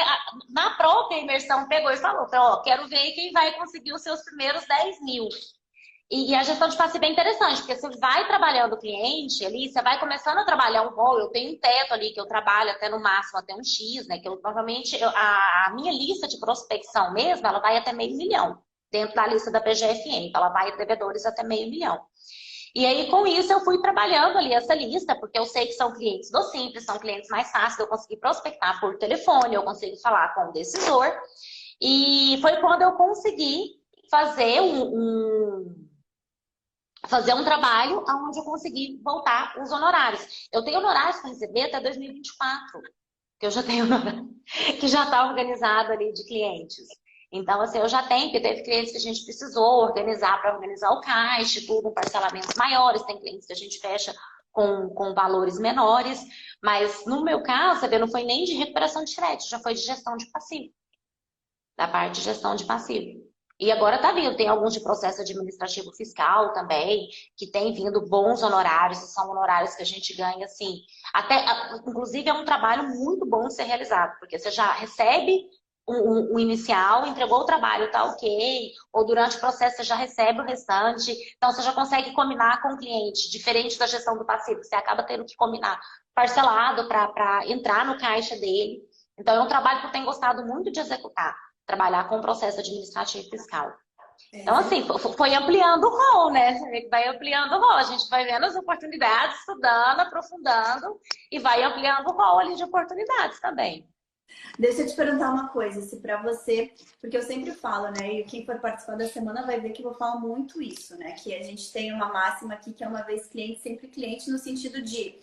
Speaker 1: na própria imersão pegou e falou, ó, quero ver quem vai conseguir os seus primeiros 10 mil. E a gestão de passivo é interessante, porque você vai trabalhando o cliente ali, você vai começando a trabalhar um rol. Eu tenho um teto ali que eu trabalho até no máximo, até um X, né? Que eu normalmente, a minha lista de prospecção mesmo, ela vai até 500 mil dentro da lista da PGFN. Então, ela vai devedores até 500 mil. E aí, com isso, eu fui trabalhando ali essa lista, porque eu sei que são clientes do Simples, são clientes mais fáceis, eu consegui prospectar por telefone, eu consegui falar com o decisor. E foi quando eu consegui fazer um trabalho onde eu consegui voltar os honorários. Eu tenho honorários para receber até 2024, que eu já tenho honorário, que já está organizado ali de clientes. Então, assim, eu já tenho, porque teve clientes que a gente precisou organizar para organizar o caixa, tudo, parcelamentos maiores, tem clientes que a gente fecha com valores menores, mas no meu caso, você vê, não foi nem de recuperação de crédito, já foi de gestão de passivo, da parte de gestão de passivo. E agora tá vindo, tem alguns de processo administrativo fiscal também, que tem vindo bons honorários, são honorários que a gente ganha, assim, inclusive é um trabalho muito bom de ser realizado, porque você já recebe o inicial, entregou o trabalho, tá ok, ou durante o processo você já recebe o restante, então você já consegue combinar com o cliente, diferente da gestão do passivo, você acaba tendo que combinar parcelado para entrar no caixa dele. Então é um trabalho que eu tenho gostado muito de executar, trabalhar com o processo administrativo fiscal. Então, assim, foi ampliando o rol, né? Você vê que vai ampliando o rol. A gente vai vendo as oportunidades, estudando, aprofundando, e vai ampliando o rol ali de oportunidades também.
Speaker 3: Deixa eu te perguntar uma coisa, se para você, porque eu sempre falo, né, e quem for participar da semana vai ver que eu vou falar muito isso, né, que a gente tem uma máxima aqui que é uma vez cliente, sempre cliente, no sentido de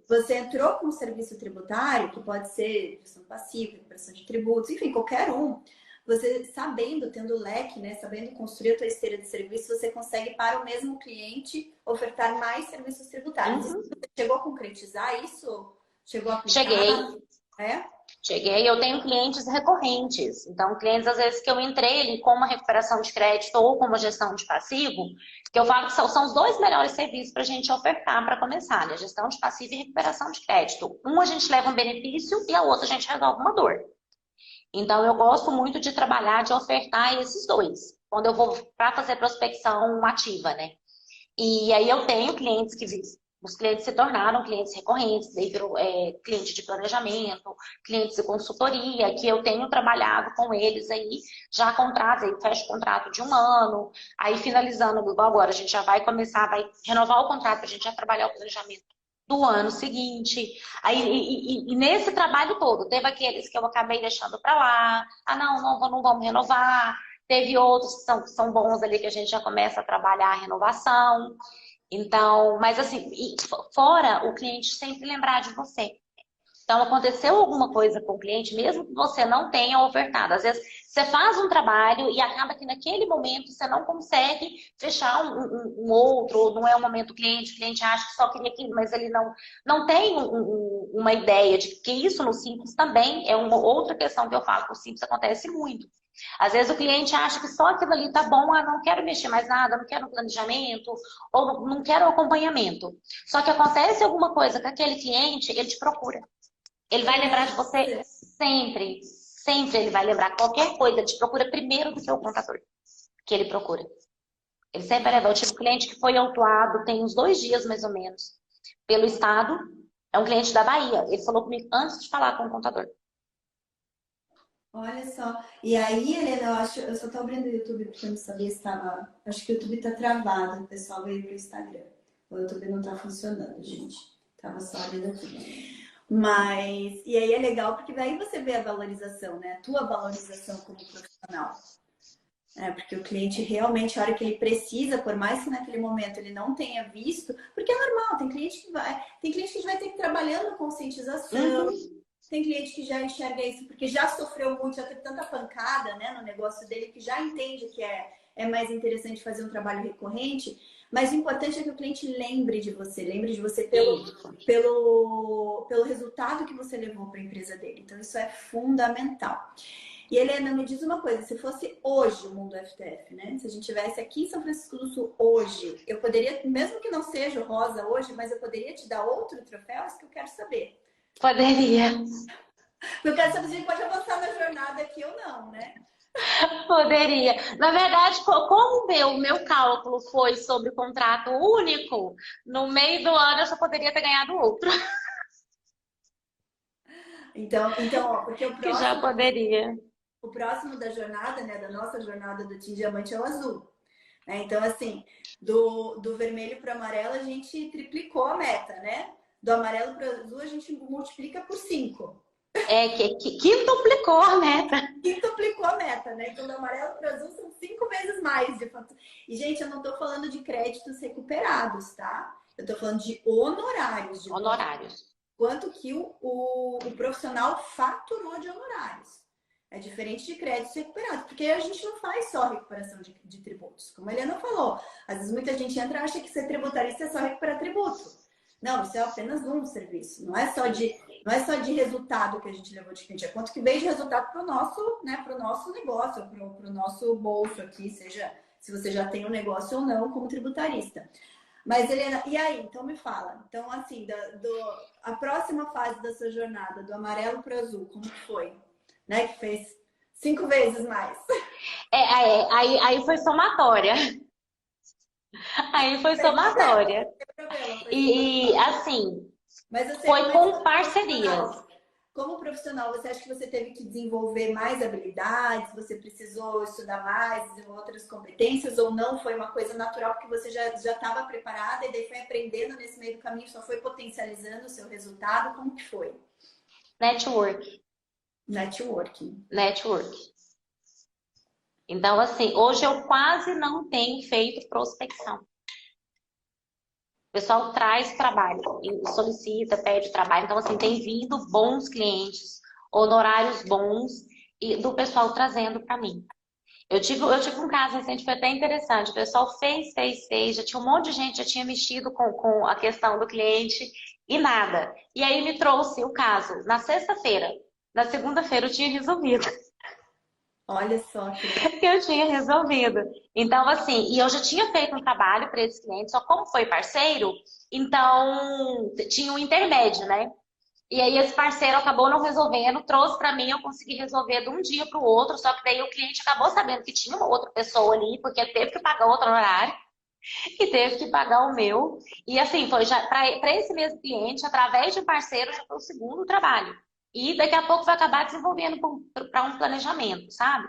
Speaker 3: você entrou com um serviço tributário, que pode ser gestão passiva, recuperação de tributos, enfim, qualquer um, você sabendo, tendo leque, né, sabendo construir a tua esteira de serviço, você consegue para o mesmo cliente ofertar mais serviços tributários. Você chegou a concretizar isso? Chegou a aplicar?
Speaker 1: Cheguei.
Speaker 3: É?
Speaker 1: Cheguei, eu tenho clientes recorrentes. Então, clientes, às vezes, que eu entrei ali com uma recuperação de crédito ou com uma gestão de passivo, que eu falo que são os 2 melhores serviços para a gente ofertar para começar, né? Gestão de passivo e recuperação de crédito. Um a gente leva um benefício e a outra a gente resolve uma dor. Então, eu gosto muito de trabalhar, de ofertar esses 2, quando eu vou para fazer prospecção ativa, né? E aí eu tenho clientes que Os clientes se tornaram clientes recorrentes, daí virou cliente de planejamento, clientes de consultoria, que eu tenho trabalhado com eles aí, já contrato, aí fecho contrato de 1 ano, aí finalizando, igual agora, a gente já vai começar, vai renovar o contrato, a gente já trabalhar o planejamento do ano seguinte. Aí, e nesse trabalho todo, teve aqueles que eu acabei deixando para lá, não vamos renovar, teve outros que são bons ali que a gente já começa a trabalhar a renovação. Então, mas assim, fora o cliente sempre lembrar de você. Então, aconteceu alguma coisa com o cliente, mesmo que você não tenha ofertado. Às vezes, você faz um trabalho e acaba que naquele momento você não consegue fechar um outro, ou não é o momento do cliente, o cliente acha que só queria aquilo, mas ele não tem uma ideia de que isso no Simples também é uma outra questão que eu falo, que o Simples acontece muito. Às vezes o cliente acha que só aquilo ali tá bom, não quero mexer mais nada, não quero planejamento, ou não quero acompanhamento. Só que acontece alguma coisa com aquele cliente, ele te procura. Ele vai lembrar de você sempre. Sempre ele vai lembrar qualquer coisa. Ele te procura primeiro do que o contador que ele procura. Ele sempre vai levar. Eu tive um cliente que foi autuado tem uns 2 dias, mais ou menos, pelo Estado. É um cliente da Bahia. Ele falou comigo antes de falar com o contador.
Speaker 3: Olha só. E aí, Helena, eu só tô abrindo o YouTube porque eu não sabia se estava. Acho que o YouTube tá travado. O pessoal veio pro Instagram. O YouTube não tá funcionando, gente. Tava só abrindo aqui. Mas, e aí é legal porque daí você vê a valorização, né? A tua valorização como profissional. Porque o cliente realmente, a hora que ele precisa, por mais que naquele momento ele não tenha visto, porque é normal, tem cliente que vai ter que ir trabalhando conscientização, tem cliente que já enxerga isso porque já sofreu muito, já teve tanta pancada, né, no negócio dele, que já entende que é mais interessante fazer um trabalho recorrente. Mas o importante é que o cliente lembre de você pelo resultado que você levou para a empresa dele. Então, isso é fundamental. E, Helena, me diz uma coisa, se fosse hoje o Mundo FTF, né? Se a gente estivesse aqui em São Francisco do Sul hoje, eu poderia, mesmo que não seja o rosa hoje, mas eu poderia te dar outro troféu? Isso que eu quero saber.
Speaker 1: Poderia.
Speaker 3: Eu quero saber se a gente pode avançar na jornada aqui ou não, né?
Speaker 1: Poderia. Na verdade, como o meu cálculo foi sobre contrato único, no meio do ano eu só poderia ter ganhado outro.
Speaker 3: Então, ó, porque o próximo...
Speaker 1: Que já poderia.
Speaker 3: O próximo da jornada, né, da nossa jornada do Team Diamante é o azul. Então, assim, do vermelho para o amarelo a gente triplicou a meta, né? Do amarelo para o azul a gente multiplica por 5.
Speaker 1: Que quintuplicou a meta.
Speaker 3: Quintuplicou a meta, né? Então, do amarelo para o azul são 5 vezes mais. E, gente, eu não estou falando de créditos recuperados, tá? Eu estou falando de honorários.
Speaker 1: Honorários.
Speaker 3: Quanto que o profissional faturou de honorários. É diferente de créditos recuperados, porque a gente não faz só recuperação de tributos. Como a Helena falou, às vezes muita gente entra e acha que ser tributarista é só recuperar tributo. Não, isso é apenas um serviço. Não é só de resultado que a gente levou de cliente, é quanto que veio de resultado para o nosso, né, pro nosso negócio, para o nosso bolso aqui, seja se você já tem um negócio ou não como tributarista. Mas, Helena, e aí? Então me fala. Então, assim, a próxima fase da sua jornada, do amarelo para o azul, como que foi? Né? Que fez 5 vezes mais.
Speaker 1: Aí foi somatória. Aí foi somatória. E, assim, foi com parcerias.
Speaker 3: Como profissional, você acha que você teve que desenvolver mais habilidades? Você precisou estudar mais, desenvolver outras competências? Ou não? Foi uma coisa natural porque você já estava preparada e daí foi aprendendo nesse meio do caminho, só foi potencializando o seu resultado? Como que foi?
Speaker 1: Networking. Então, assim, hoje eu quase não tenho feito prospecção. O pessoal traz trabalho, solicita, pede trabalho. Então, assim, tem vindo bons clientes, honorários bons, e do pessoal trazendo para mim. Eu tive um caso recente, foi até interessante. O pessoal fez, já tinha um monte de gente, já tinha mexido com a questão do cliente e nada. E aí me trouxe o caso na sexta-feira. Na segunda-feira eu tinha resolvido.
Speaker 3: Olha só
Speaker 1: que eu tinha resolvido. Então, assim, e eu já tinha feito um trabalho para esse cliente, só como foi parceiro, então tinha um intermédio, né? E aí esse parceiro acabou não resolvendo, trouxe para mim, eu consegui resolver de um dia para o outro, só que daí o cliente acabou sabendo que tinha uma outra pessoa ali, porque ele teve que pagar outro horário. e teve que pagar o meu. E assim, foi já para esse mesmo cliente, através de um parceiro, já foi o segundo trabalho. E daqui a pouco vai acabar desenvolvendo para um planejamento, sabe?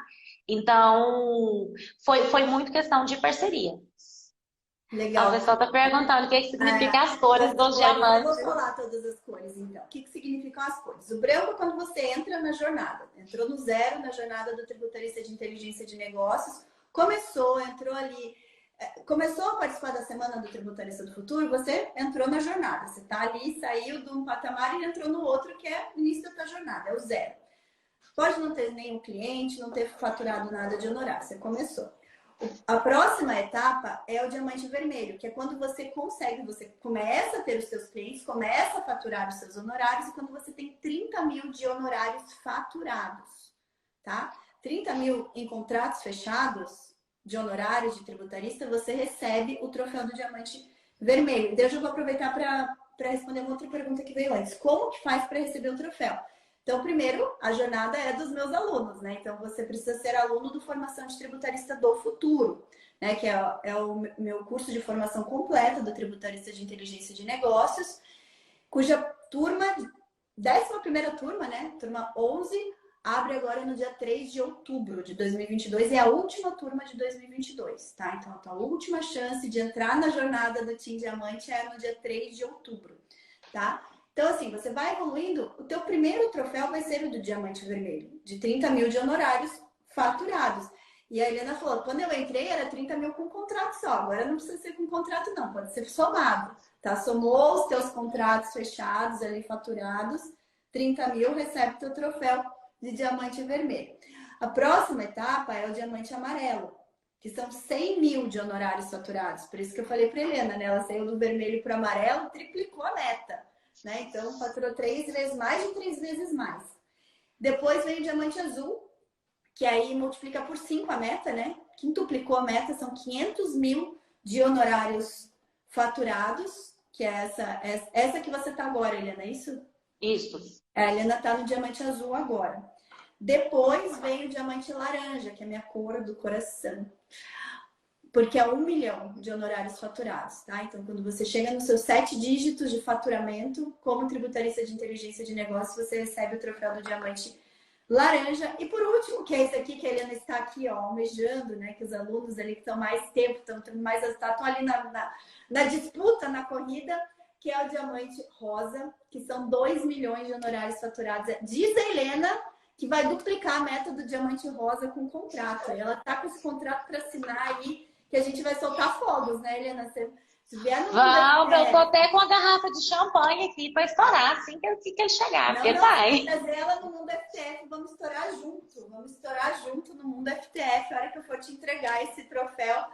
Speaker 1: Então, foi muito questão de parceria. A
Speaker 3: Legal.
Speaker 1: pessoa está perguntando o que significa as cores
Speaker 3: As
Speaker 1: dos
Speaker 3: cores, eu vou
Speaker 1: diamantes.
Speaker 3: falar todas as cores, então. O que significam as cores? O branco é quando você entra na jornada. Entrou no zero na jornada do tributarista de inteligência de negócios. Entrou ali, começou a participar da semana do tributarista do futuro, você entrou na jornada. Você está ali, saiu de um patamar e entrou no outro, que é o início da tua jornada, é o zero. Pode não ter nenhum cliente, não ter faturado nada de honorário, você começou. A próxima etapa é o diamante vermelho, que é quando você consegue, você começa a ter os seus clientes, começa a faturar os seus honorários e quando você tem 30 mil de honorários faturados, tá? 30 mil em contratos fechados de honorários de tributarista, você recebe o troféu do diamante vermelho. Então, eu já vou aproveitar para responder uma outra pergunta que veio antes. Como que faz para receber o troféu? Então, primeiro, a jornada é dos meus alunos, né? Então, você precisa ser aluno do Formação de Tributarista do Futuro, né? Que é o meu curso de formação completa do Tributarista de Inteligência de Negócios, cuja turma, 11ª turma, né? Turma 11, abre agora no dia 3 de outubro de 2022 e é a última turma de 2022, tá? Então, a tua última chance de entrar na jornada do Team Diamante é no dia 3 de outubro, tá? Então, assim, você vai evoluindo, o teu primeiro troféu vai ser o do diamante vermelho, de 30 mil de honorários faturados. E a Helena falou, quando eu entrei era 30 mil com contrato só, agora não precisa ser com contrato não, pode ser somado, tá? Somou os teus contratos fechados ali, faturados, 30 mil, recebe teu troféu de diamante vermelho. A próxima etapa é o diamante amarelo, que são 100 mil de honorários faturados. Por isso que eu falei para a Helena, né? Ela saiu do vermelho para o amarelo, triplicou a meta. Né? Então, faturou 3 vezes mais de 3 vezes mais. Depois vem o diamante azul, que aí multiplica por 5 a meta, né? Quintuplicou a meta, são 500 mil de honorários faturados, que é essa que você tá agora, Helena, é isso?
Speaker 1: Isso.
Speaker 3: A Helena tá no diamante azul agora. Depois vem o diamante laranja, que é a minha cor do coração. Porque é 1 milhão de honorários faturados, tá? Então, quando você chega nos seus 7 dígitos de faturamento, como tributarista de inteligência de negócio, você recebe o troféu do diamante laranja. E por último, que é esse aqui, que a Helena está aqui, ó, almejando, né? Que os alunos ali que estão mais tempo, estão mais resultado, estão ali na disputa, na corrida, que é o diamante rosa, que são 2 milhões de honorários faturados. Diz a Helena que vai duplicar a meta do diamante rosa com o contrato. Ela tá com esse contrato para assinar aí, que a gente vai soltar fogos, né, Helena? Se vier no
Speaker 1: Vamos, eu tô até com a garrafa de champanhe aqui para estourar assim que ele chegar, porque vai.
Speaker 3: Trazer ela no mundo FTF, vamos estourar junto no mundo FTF. A hora que eu for te entregar esse troféu,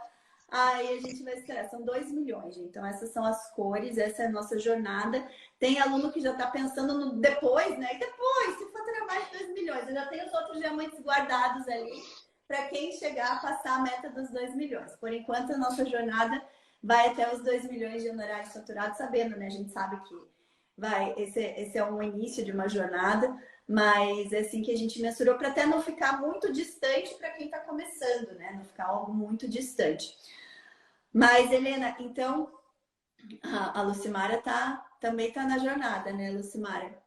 Speaker 3: aí a gente vai estourar. São 2 milhões, gente. Então essas são as cores, essa é a nossa jornada. Tem aluno que já tá pensando no depois, né? E depois, se faturar mais de 2 milhões, eu já tenho os outros diamantes guardados ali para quem chegar a passar a meta dos 2 milhões. Por enquanto, a nossa jornada vai até os 2 milhões de honorários faturados, sabendo, né? A gente sabe que esse é um início de uma jornada, mas é assim que a gente mensurou para até não ficar muito distante para quem está começando, né? Não ficar algo muito distante. Mas, Helena, então, a Lucimara também tá na jornada, né, Lucimara?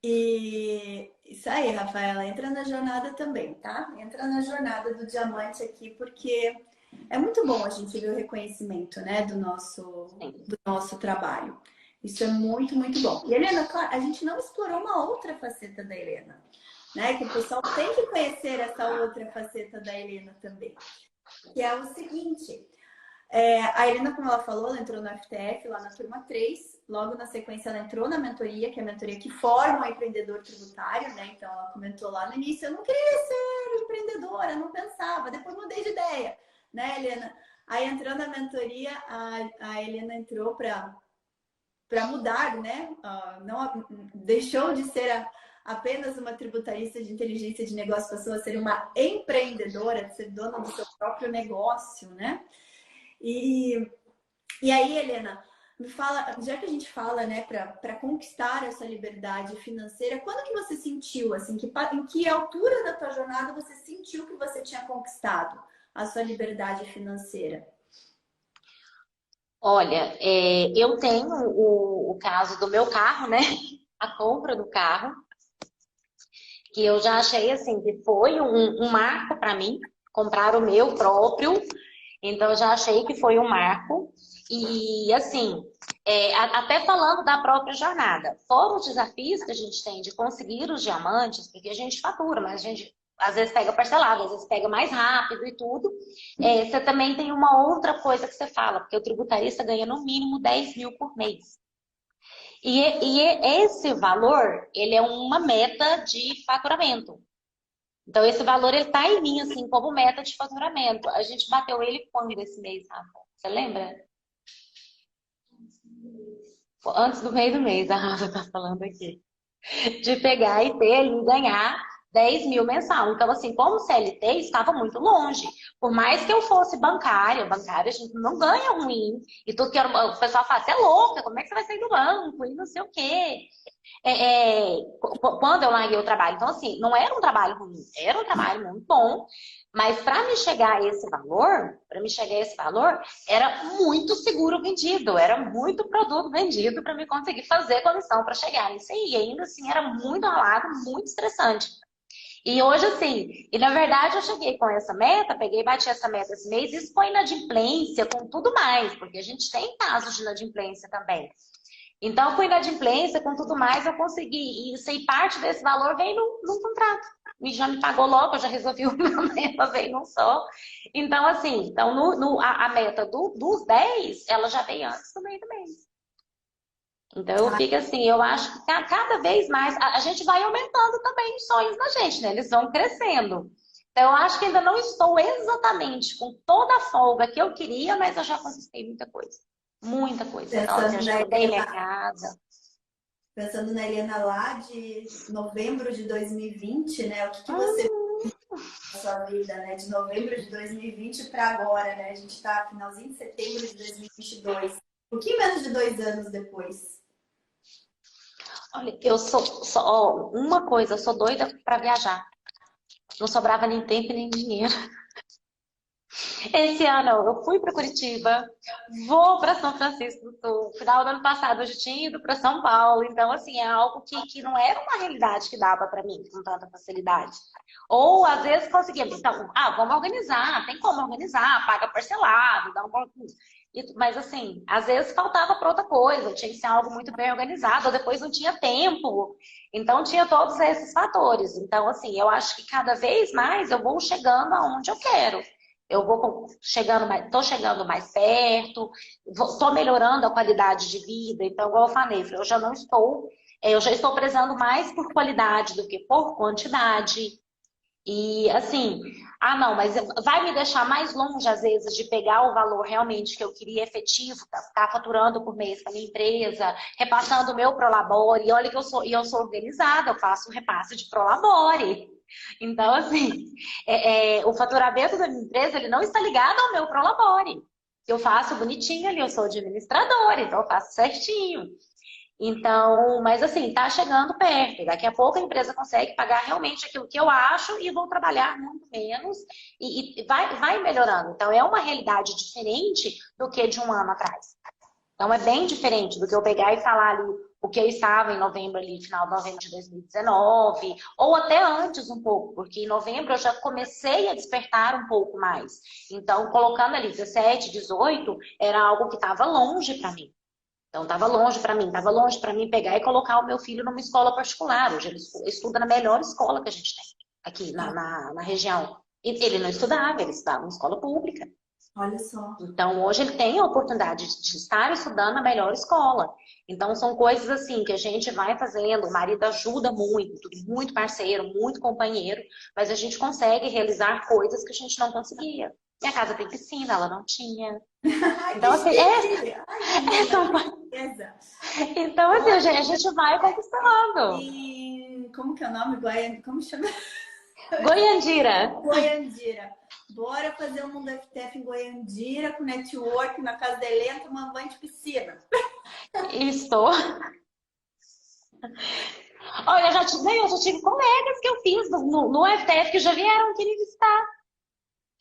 Speaker 3: E isso aí, Rafaela, entra na jornada também, tá? Entra na jornada do diamante aqui, porque é muito bom a gente ver o reconhecimento, né, do nosso trabalho. Isso é muito, muito bom. E, Helena, claro, a gente não explorou uma outra faceta da Helena, né? Que o pessoal tem que conhecer essa outra faceta da Helena também. Que é o seguinte... a Helena, como ela falou, ela entrou no FTF lá na turma 3. Logo na sequência, ela entrou na mentoria, que é a mentoria que forma o empreendedor tributário, né? Então, ela comentou lá no início, eu não queria ser empreendedora, não pensava. Depois mudei de ideia, né, Helena? Aí, entrou na mentoria, a Helena entrou para mudar, né? Não, deixou de ser apenas uma tributarista de inteligência de negócio, passou a ser uma empreendedora, de ser dona do seu próprio negócio, né? E aí, Helena, me fala, já que a gente fala, né, para conquistar essa liberdade financeira, quando que você sentiu, assim, em que altura da tua jornada você sentiu que você tinha conquistado a sua liberdade financeira?
Speaker 1: Olha, eu tenho o caso do meu carro, né? A compra do carro, que eu já achei assim, que foi um marco para mim, comprar o meu próprio. Então, eu já achei que foi um marco. E, assim, até falando da própria jornada, fora os desafios que a gente tem de conseguir os diamantes, porque a gente fatura, mas a gente às vezes pega parcelado, às vezes pega mais rápido e tudo. Você também tem uma outra coisa que você fala, porque o tributarista ganha no mínimo 10 mil por mês. E esse valor, ele é uma meta de faturamento. Então, esse valor, ele tá em mim, assim, como meta de faturamento. A gente bateu ele quando esse mês, Rafa? Você lembra? Antes do meio do mês, a Rafa tá falando aqui. De pegar e ter ali, ganhar 10 mil mensal. Então, assim, como CLT, estava muito longe. Por mais que eu fosse bancária a gente não ganha ruim. E tudo que o pessoal fala, você é louca, como é que você vai sair do banco? E não sei o quê. Quando eu larguei o trabalho. Então, assim, não era um trabalho ruim, era um trabalho muito bom. Mas para me chegar a esse valor, era muito seguro vendido, era muito produto vendido para me conseguir fazer comissão para chegar nisso aí. E ainda assim era muito ralado, muito estressante. E hoje, assim, e na verdade eu cheguei com essa meta, peguei e bati essa meta esse mês, isso com inadimplência, com tudo mais, porque a gente tem casos de inadimplência também. Então, com inadimplência, com tudo mais, eu consegui. E parte desse valor veio num contrato. E já me pagou logo, eu já resolvi o meu meta, veio num só. Então, assim, então, a meta dos 10, ela já veio antes do meio do mês. Então, eu fico assim, eu acho que cada vez mais a gente vai aumentando também os sonhos da gente, né? Eles vão crescendo. Então, eu acho que ainda não estou exatamente com toda a folga que eu queria, mas eu já conquistei muita coisa. Muita coisa. Então, assim, eu já mudei minha casa.
Speaker 3: Pensando na Helena lá de novembro de 2020, né? O que você viu na sua vida, né? De novembro de 2020 para agora, né? A gente está finalzinho de setembro de 2022. Um pouquinho menos de 2 anos depois.
Speaker 1: Olha, eu ó, uma coisa, eu sou doida para viajar. Não sobrava nem tempo nem dinheiro. Esse ano eu fui para Curitiba, vou para São Francisco do Sul. Final do ano passado eu já tinha ido para São Paulo. Então, assim, é algo que não era uma realidade que dava para mim com tanta facilidade. Ou às vezes conseguia. Então, vamos organizar, tem como organizar, paga parcelado, dá um. Mas assim, às vezes faltava para outra coisa, tinha que ser algo muito bem organizado, ou depois não tinha tempo. Então tinha todos esses fatores. Então, assim, eu acho que cada vez mais eu vou chegando aonde eu quero. Eu vou tô chegando mais perto, tô melhorando a qualidade de vida. Então, igual eu falei, eu já estou prezando mais por qualidade do que por quantidade. E assim, não, mas vai me deixar mais longe, às vezes, de pegar o valor realmente que eu queria efetivo, ficar faturando por mês para minha empresa, repassando o meu Prolabore. E olha que eu sou organizada, eu faço um repasse de Prolabore. Então, assim, o faturamento da minha empresa, ele não está ligado ao meu Prolabore. Eu faço bonitinho ali, eu sou administradora, então eu faço certinho. Então, mas assim, tá chegando perto. Daqui a pouco a empresa consegue pagar realmente aquilo que eu acho e vou trabalhar muito menos e vai melhorando. Então, é uma realidade diferente do que de um ano atrás. Então, é bem diferente do que eu pegar e falar ali o que eu estava em novembro ali, final de novembro de 2019, ou até antes um pouco, porque em novembro eu já comecei a despertar um pouco mais. Então, colocando ali 17, 18, era algo que estava longe para mim. Então, estava longe para mim pegar e colocar o meu filho numa escola particular. Hoje ele estuda na melhor escola que a gente tem aqui na região. E ele não estudava, ele estudava em escola pública.
Speaker 3: Olha só.
Speaker 1: Então, hoje ele tem a oportunidade de estar estudando na melhor escola. Então, são coisas assim que a gente vai fazendo. O marido ajuda muito, muito parceiro, muito companheiro, mas a gente consegue realizar coisas que a gente não conseguia. Minha casa tem piscina, ela não tinha. Então, assim, então, assim, a gente vai conquistando.
Speaker 3: E como que é o nome? Como chama?
Speaker 1: Goiandira.
Speaker 3: Goiandira. Bora fazer um Mundo FTF em Goiandira, com network na casa da Helena, tomando banho de piscina.
Speaker 1: Estou. Olha, eu já tive colegas que eu fiz no FTF que já vieram aqui me visitar.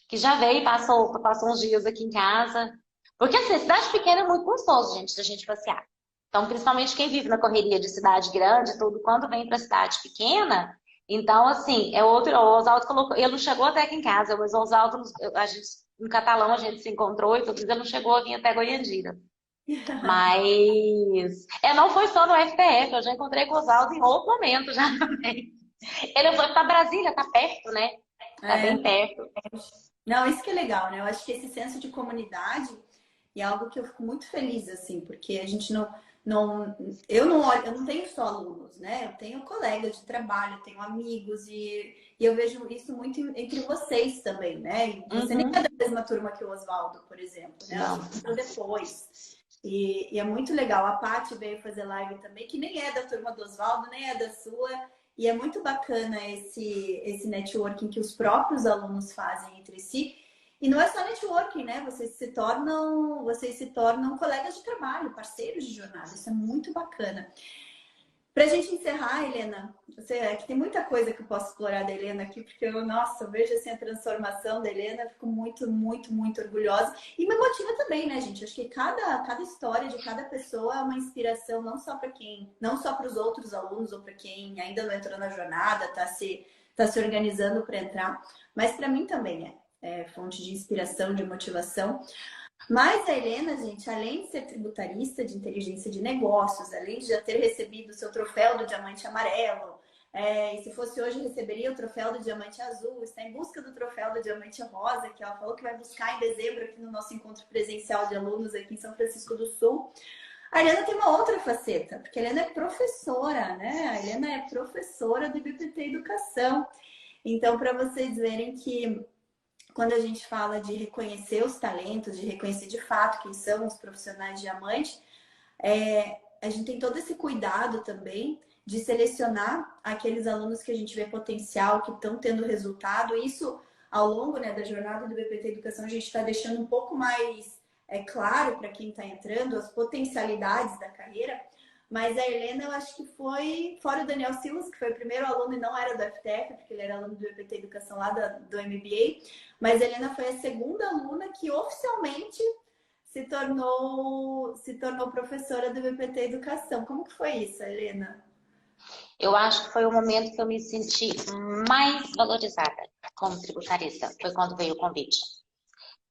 Speaker 1: Que já veio, passou uns dias aqui em casa. Porque assim, cidade pequena é muito gostoso, gente, da gente passear. Então, principalmente quem vive na correria de cidade grande, tudo, quando vem para cidade pequena, então, assim, é outro. O Oswaldo colocou. Ele não chegou até aqui em casa, mas o Oswaldo, a gente, no Catalão, a gente se encontrou e tudo, mas ele não chegou a vir até Goiandira. Mas. Não foi só no FPF, eu já encontrei com o Oswaldo em outro momento já também. Ele foi para Brasília, tá perto, né? Tá
Speaker 3: É,
Speaker 1: bem perto.
Speaker 3: não, isso que é legal, né? Eu acho que esse senso de comunidade é algo que eu fico muito feliz, assim, porque a gente eu não olho, eu não tenho só alunos, né? Eu tenho colegas de trabalho, eu tenho amigos e eu vejo isso muito entre vocês também, né? E você nem é da mesma turma que o Oswaldo, por exemplo, né?
Speaker 1: Não.
Speaker 3: A gente entrou depois. E é muito legal. A Paty veio fazer live também, que nem é da turma do Oswaldo, nem é da sua. E é muito bacana esse networking que os próprios alunos fazem entre si. E não é só networking, né? Vocês se tornam colegas de trabalho, parceiros de jornada. Isso é muito bacana. Pra gente encerrar, Helena, que tem muita coisa que eu posso explorar da Helena aqui, porque nossa, eu vejo assim a transformação da Helena, fico muito, muito, muito orgulhosa. E me motiva também, né, gente? Acho que cada história de cada pessoa é uma inspiração, não só para os outros alunos ou para quem ainda não entrou na jornada, tá se organizando para entrar, mas para mim também é fonte de inspiração, de motivação. Mas a Helena, gente, além de ser tributarista de inteligência de negócios, além de já ter recebido o seu troféu do diamante amarelo, e se fosse hoje receberia o troféu do diamante azul, está em busca do troféu do diamante rosa, que ela falou que vai buscar em dezembro aqui no nosso encontro presencial de alunos aqui em São Francisco do Sul. A Helena tem uma outra faceta, porque a Helena é professora, né? A Helena é professora do IBPT Educação. Então, para vocês verem que quando a gente fala de reconhecer os talentos, de reconhecer de fato quem são os profissionais diamante, a gente tem todo esse cuidado também de selecionar aqueles alunos que a gente vê potencial, que estão tendo resultado. Isso, ao longo, né, da jornada do BPT Educação, a gente está deixando um pouco mais claro para quem está entrando as potencialidades da carreira. Mas a Helena, eu acho que foi, fora o Daniel Silas, que foi o primeiro aluno e não era do FTF, porque ele era aluno do EPT Educação lá do MBA, mas a Helena foi a segunda aluna que oficialmente se tornou professora do EPT Educação. Como que foi isso, Helena?
Speaker 1: Eu acho que foi o momento que eu me senti mais valorizada como tributarista. Foi quando veio o convite.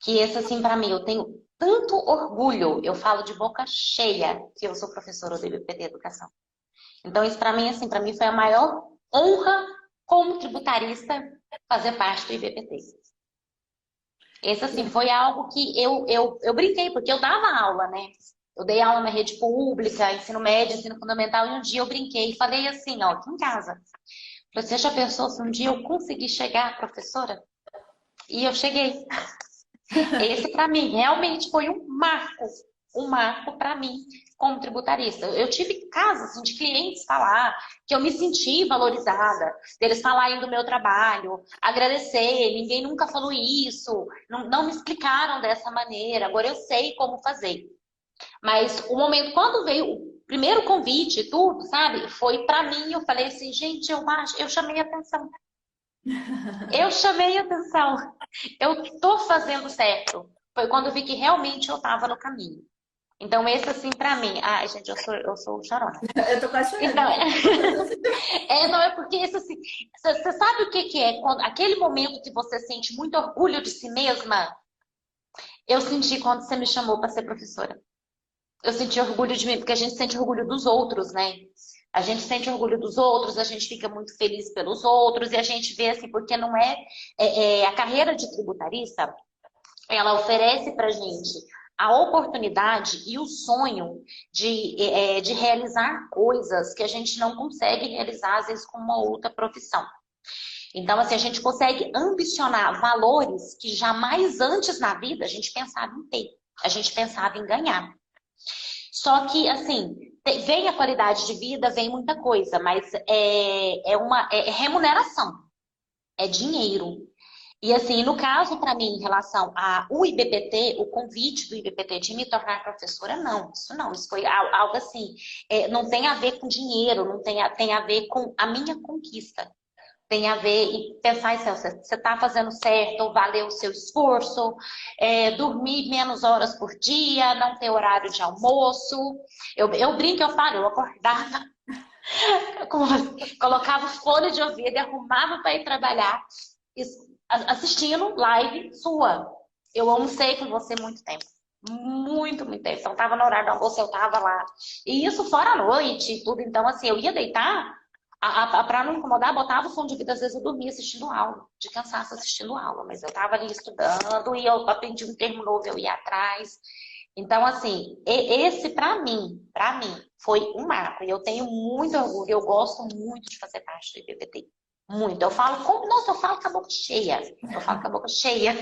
Speaker 1: Que esse, assim, para mim, eu tenho tanto orgulho, eu falo de boca cheia que eu sou professora do IBPT Educação. Então, isso para mim, assim, para mim foi a maior honra como tributarista fazer parte do IBPT. Esse, assim, foi algo que eu brinquei, porque eu dava aula, né? Eu dei aula na rede pública, ensino médio, ensino fundamental, e um dia eu brinquei e falei assim, ó, aqui em casa. Você já pensou se um dia eu conseguir chegar, professora? E eu cheguei. Esse, para mim, realmente foi um marco para mim como tributarista. Eu tive casos assim, de clientes falar que eu me senti valorizada, deles falarem do meu trabalho, agradecer, ninguém nunca falou isso, não me explicaram dessa maneira, agora eu sei como fazer. Mas o momento, quando veio o primeiro convite e tudo, sabe, foi para mim, eu falei assim, gente, eu chamei atenção. Eu chamei atenção. Eu tô fazendo certo. Foi quando eu vi que realmente eu estava no caminho. Então, esse, assim, pra mim... Ai, gente, eu sou chorona.
Speaker 3: Eu tô quase chorando.
Speaker 1: Então, não é porque isso, assim... Você sabe o que é? Quando, aquele momento que você sente muito orgulho de si mesma, eu senti quando você me chamou para ser professora. Eu senti orgulho de mim, porque a gente sente orgulho dos outros, né? A gente sente orgulho dos outros, a gente fica muito feliz pelos outros, e a gente vê assim, porque não a carreira de tributarista, ela oferece pra gente a oportunidade e o sonho de realizar coisas que a gente não consegue realizar, às vezes, com uma outra profissão. Então, assim, a gente consegue ambicionar valores que jamais antes na vida a gente pensava em ter, a gente pensava em ganhar. Só que, assim, vem a qualidade de vida, vem muita coisa, mas é remuneração, é dinheiro. E, assim, no caso, para mim, em relação ao IBPT, o convite do IBPT de me tornar professora, não, isso foi algo assim, não tem a ver com dinheiro, não tem a ver com a minha conquista. tem a ver e pensar em você está fazendo certo, valeu o seu esforço, dormir menos horas por dia, não ter horário de almoço. Eu brinco, eu falo, eu acordava, colocava o fone de ouvido e arrumava para ir trabalhar, assistindo live sua. Eu almocei com você muito tempo. Muito, muito tempo. Então, tava no horário do almoço, eu tava lá. E isso fora a noite e tudo. Então, assim, eu ia deitar, pra não incomodar, botava o fone de ouvido. Às vezes eu dormia assistindo aula, de cansaço assistindo aula. Mas eu tava ali estudando e eu aprendi um termo novo, eu ia atrás. Então, assim, esse pra mim, foi um marco. E eu tenho muito orgulho, eu gosto muito de fazer parte do IBPT. Muito. Eu falo, nossa, eu falo com a boca cheia. Eu falo com a boca cheia.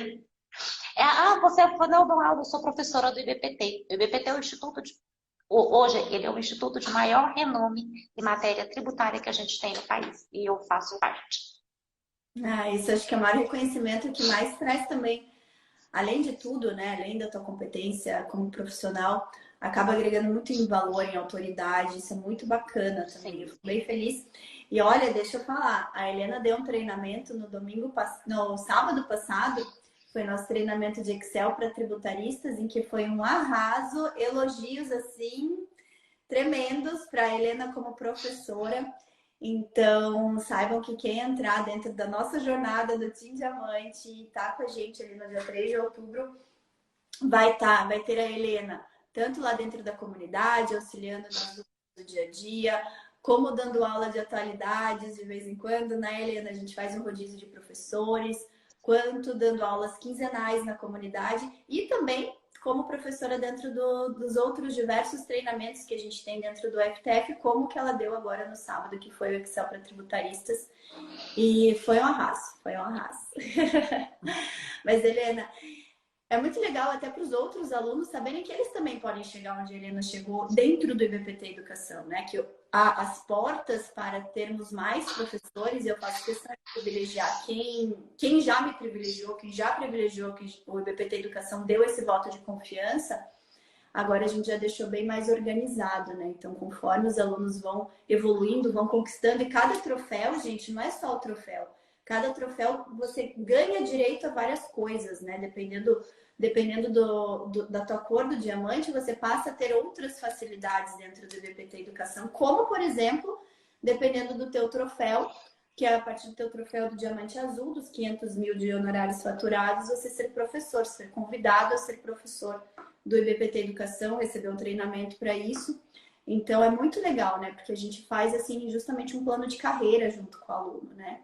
Speaker 1: Você não, eu sou professora do IBPT. O IBPT é o Instituto de. Hoje, ele é o instituto de maior renome em matéria tributária que a gente tem no país. E eu faço parte.
Speaker 3: Isso acho que é o maior reconhecimento que mais traz também, além de tudo, né? Além da tua competência como profissional, acaba agregando muito em valor, em autoridade. Isso é muito bacana também. Sim. Eu fico bem feliz. E olha, deixa eu falar, a Helena deu um treinamento no sábado passado. Foi nosso treinamento de Excel para tributaristas, em que foi um arraso, elogios assim tremendos para a Helena como professora. Então, saibam que quem entrar dentro da nossa jornada do Team Diamante e tá com a gente ali no dia 3 de outubro, vai ter a Helena tanto lá dentro da comunidade, auxiliando nas dúvidas do dia a dia, como dando aula de atualidades de vez em quando, né, Helena? A gente faz um rodízio de professores, quanto dando aulas quinzenais na comunidade e também como professora dentro dos outros diversos treinamentos que a gente tem dentro do FTF, como que ela deu agora no sábado, que foi o Excel para tributaristas. E foi um arraso, foi um arraso. Mas, Helena, é muito legal até para os outros alunos saberem que eles também podem chegar onde a Helena chegou dentro do IBPT Educação, né? Que as portas para termos mais professores, eu faço questão de privilegiar quem já me privilegiou, quem já privilegiou que o IBPT Educação deu esse voto de confiança, agora a gente já deixou bem mais organizado, né? Então, conforme os alunos vão evoluindo, vão conquistando, e cada troféu, gente, não é só o troféu. Cada troféu você ganha direito a várias coisas, né? Dependendo da tua cor do diamante, você passa a ter outras facilidades dentro do IBPT Educação, como, por exemplo, dependendo do teu troféu, que é a partir do teu troféu do diamante azul, dos 500 mil de honorários faturados, você ser professor, ser convidado a ser professor do IBPT Educação, receber um treinamento para isso. Então, é muito legal, né? Porque a gente faz, assim, justamente um plano de carreira junto com o aluno, né?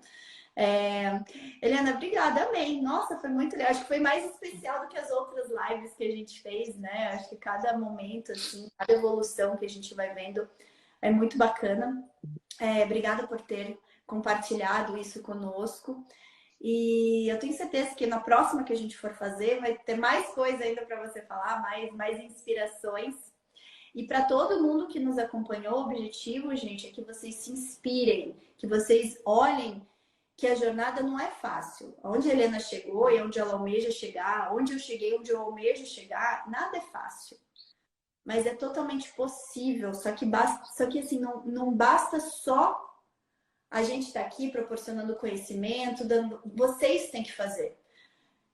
Speaker 3: Helena, obrigada, amei. Nossa, foi muito legal. Acho que foi mais especial do que as outras lives que a gente fez, né? Acho que cada momento, assim, cada evolução que a gente vai vendo é muito bacana. Obrigada por ter compartilhado isso conosco. E eu tenho certeza que na próxima que a gente for fazer, vai ter mais coisa ainda para você falar, mais inspirações. E para todo mundo que nos acompanhou, o objetivo, gente, é que vocês se inspirem, que vocês olhem que a jornada não é fácil. Onde a Helena chegou e onde ela almeja chegar, onde eu cheguei, onde eu almejo chegar, nada é fácil. Mas é totalmente possível. Só que assim, não basta só a gente estar aqui proporcionando conhecimento, vocês têm que fazer.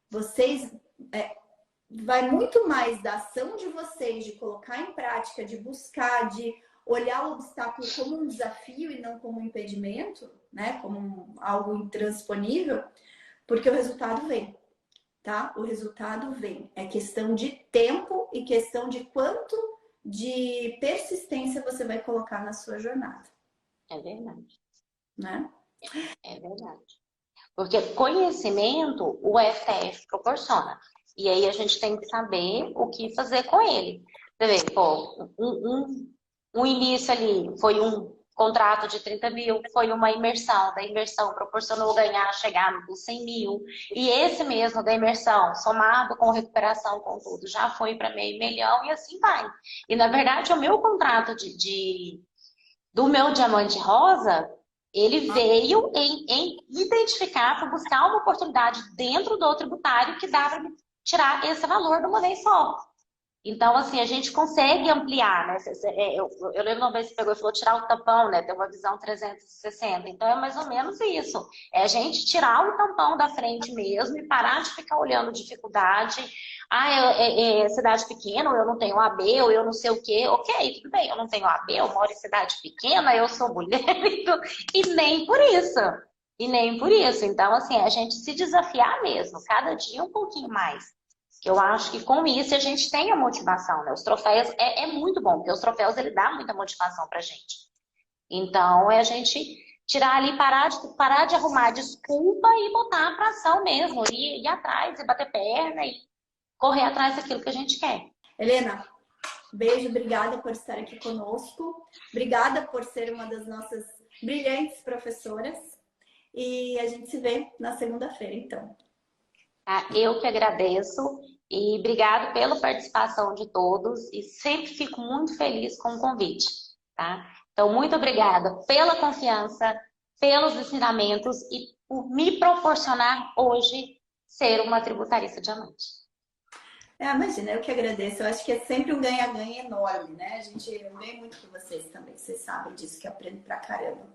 Speaker 3: Vocês vai muito mais da ação de vocês, de colocar em prática, de buscar, de olhar o obstáculo como um desafio e não como um impedimento, né? Como algo intransponível, porque o resultado vem, tá? O resultado vem. É questão de tempo e questão de quanto de persistência você vai colocar na sua jornada.
Speaker 1: É verdade.
Speaker 3: Né?
Speaker 1: É verdade. Porque conhecimento o FTF proporciona. E aí a gente tem que saber o que fazer com ele. Você vê, pô, um início ali foi um contrato de 30 mil, foi uma imersão. Da imersão proporcionou chegar nos 100 mil. E esse mesmo da imersão, somado com recuperação, com tudo, já foi para meio milhão e assim vai. E na verdade, o meu contrato do meu diamante rosa, ele veio em identificar, para buscar uma oportunidade dentro do tributário que dá para me tirar esse valor de uma vez só. Então, assim, a gente consegue ampliar, né? Eu lembro uma vez que você pegou e falou tirar o tampão, né? Ter uma visão 360. Então, é mais ou menos isso. É a gente tirar o tampão da frente mesmo e parar de ficar olhando dificuldade. Ah, é cidade pequena, ou eu não tenho AB, ou eu não sei o quê. Ok, tudo bem, eu não tenho AB, eu moro em cidade pequena, eu sou mulher, e nem por isso. E nem por isso. Então, assim, é a gente se desafiar mesmo, cada dia um pouquinho mais. Eu acho que com isso a gente tem a motivação, né? Os troféus é muito bom, porque os troféus ele dá muita motivação pra gente. Então é a gente tirar ali, parar de arrumar desculpa e botar pra ação mesmo, ir atrás, e bater perna e correr atrás daquilo que a gente quer.
Speaker 3: Helena, beijo, obrigada por estar aqui conosco. Obrigada por ser uma das nossas brilhantes professoras. E a gente se vê na segunda-feira, então.
Speaker 1: Eu que agradeço e obrigado pela participação de todos e sempre fico muito feliz com o convite, tá? Então, muito obrigada pela confiança, pelos ensinamentos e por me proporcionar hoje ser uma tributarista diamante.
Speaker 3: Imagina, eu que agradeço. Eu acho que é sempre um ganha-ganha enorme, né? Eu ganho muito com vocês também, vocês sabem disso, que eu aprendo pra caramba.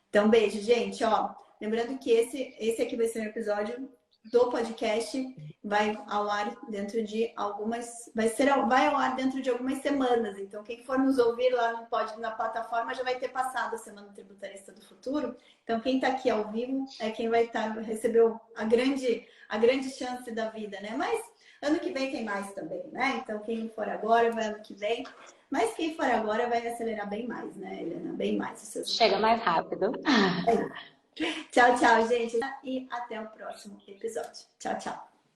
Speaker 3: Então, beijo, gente. Ó, lembrando que esse aqui vai ser um episódio do podcast, vai ao ar dentro de algumas... Vai ao ar dentro de algumas semanas. Então, quem for nos ouvir lá na plataforma já vai ter passado a Semana Tributarista do Futuro. Então, quem está aqui ao vivo é quem vai recebeu a grande chance da vida, né? Mas ano que vem tem mais também, né? Então, quem não for agora, vai ano que vem. Mas quem for agora vai acelerar bem mais, né, Helena? Bem mais.
Speaker 1: Chega mais rápido.
Speaker 3: Tchau, tchau, gente. E até o próximo episódio. Tchau, tchau.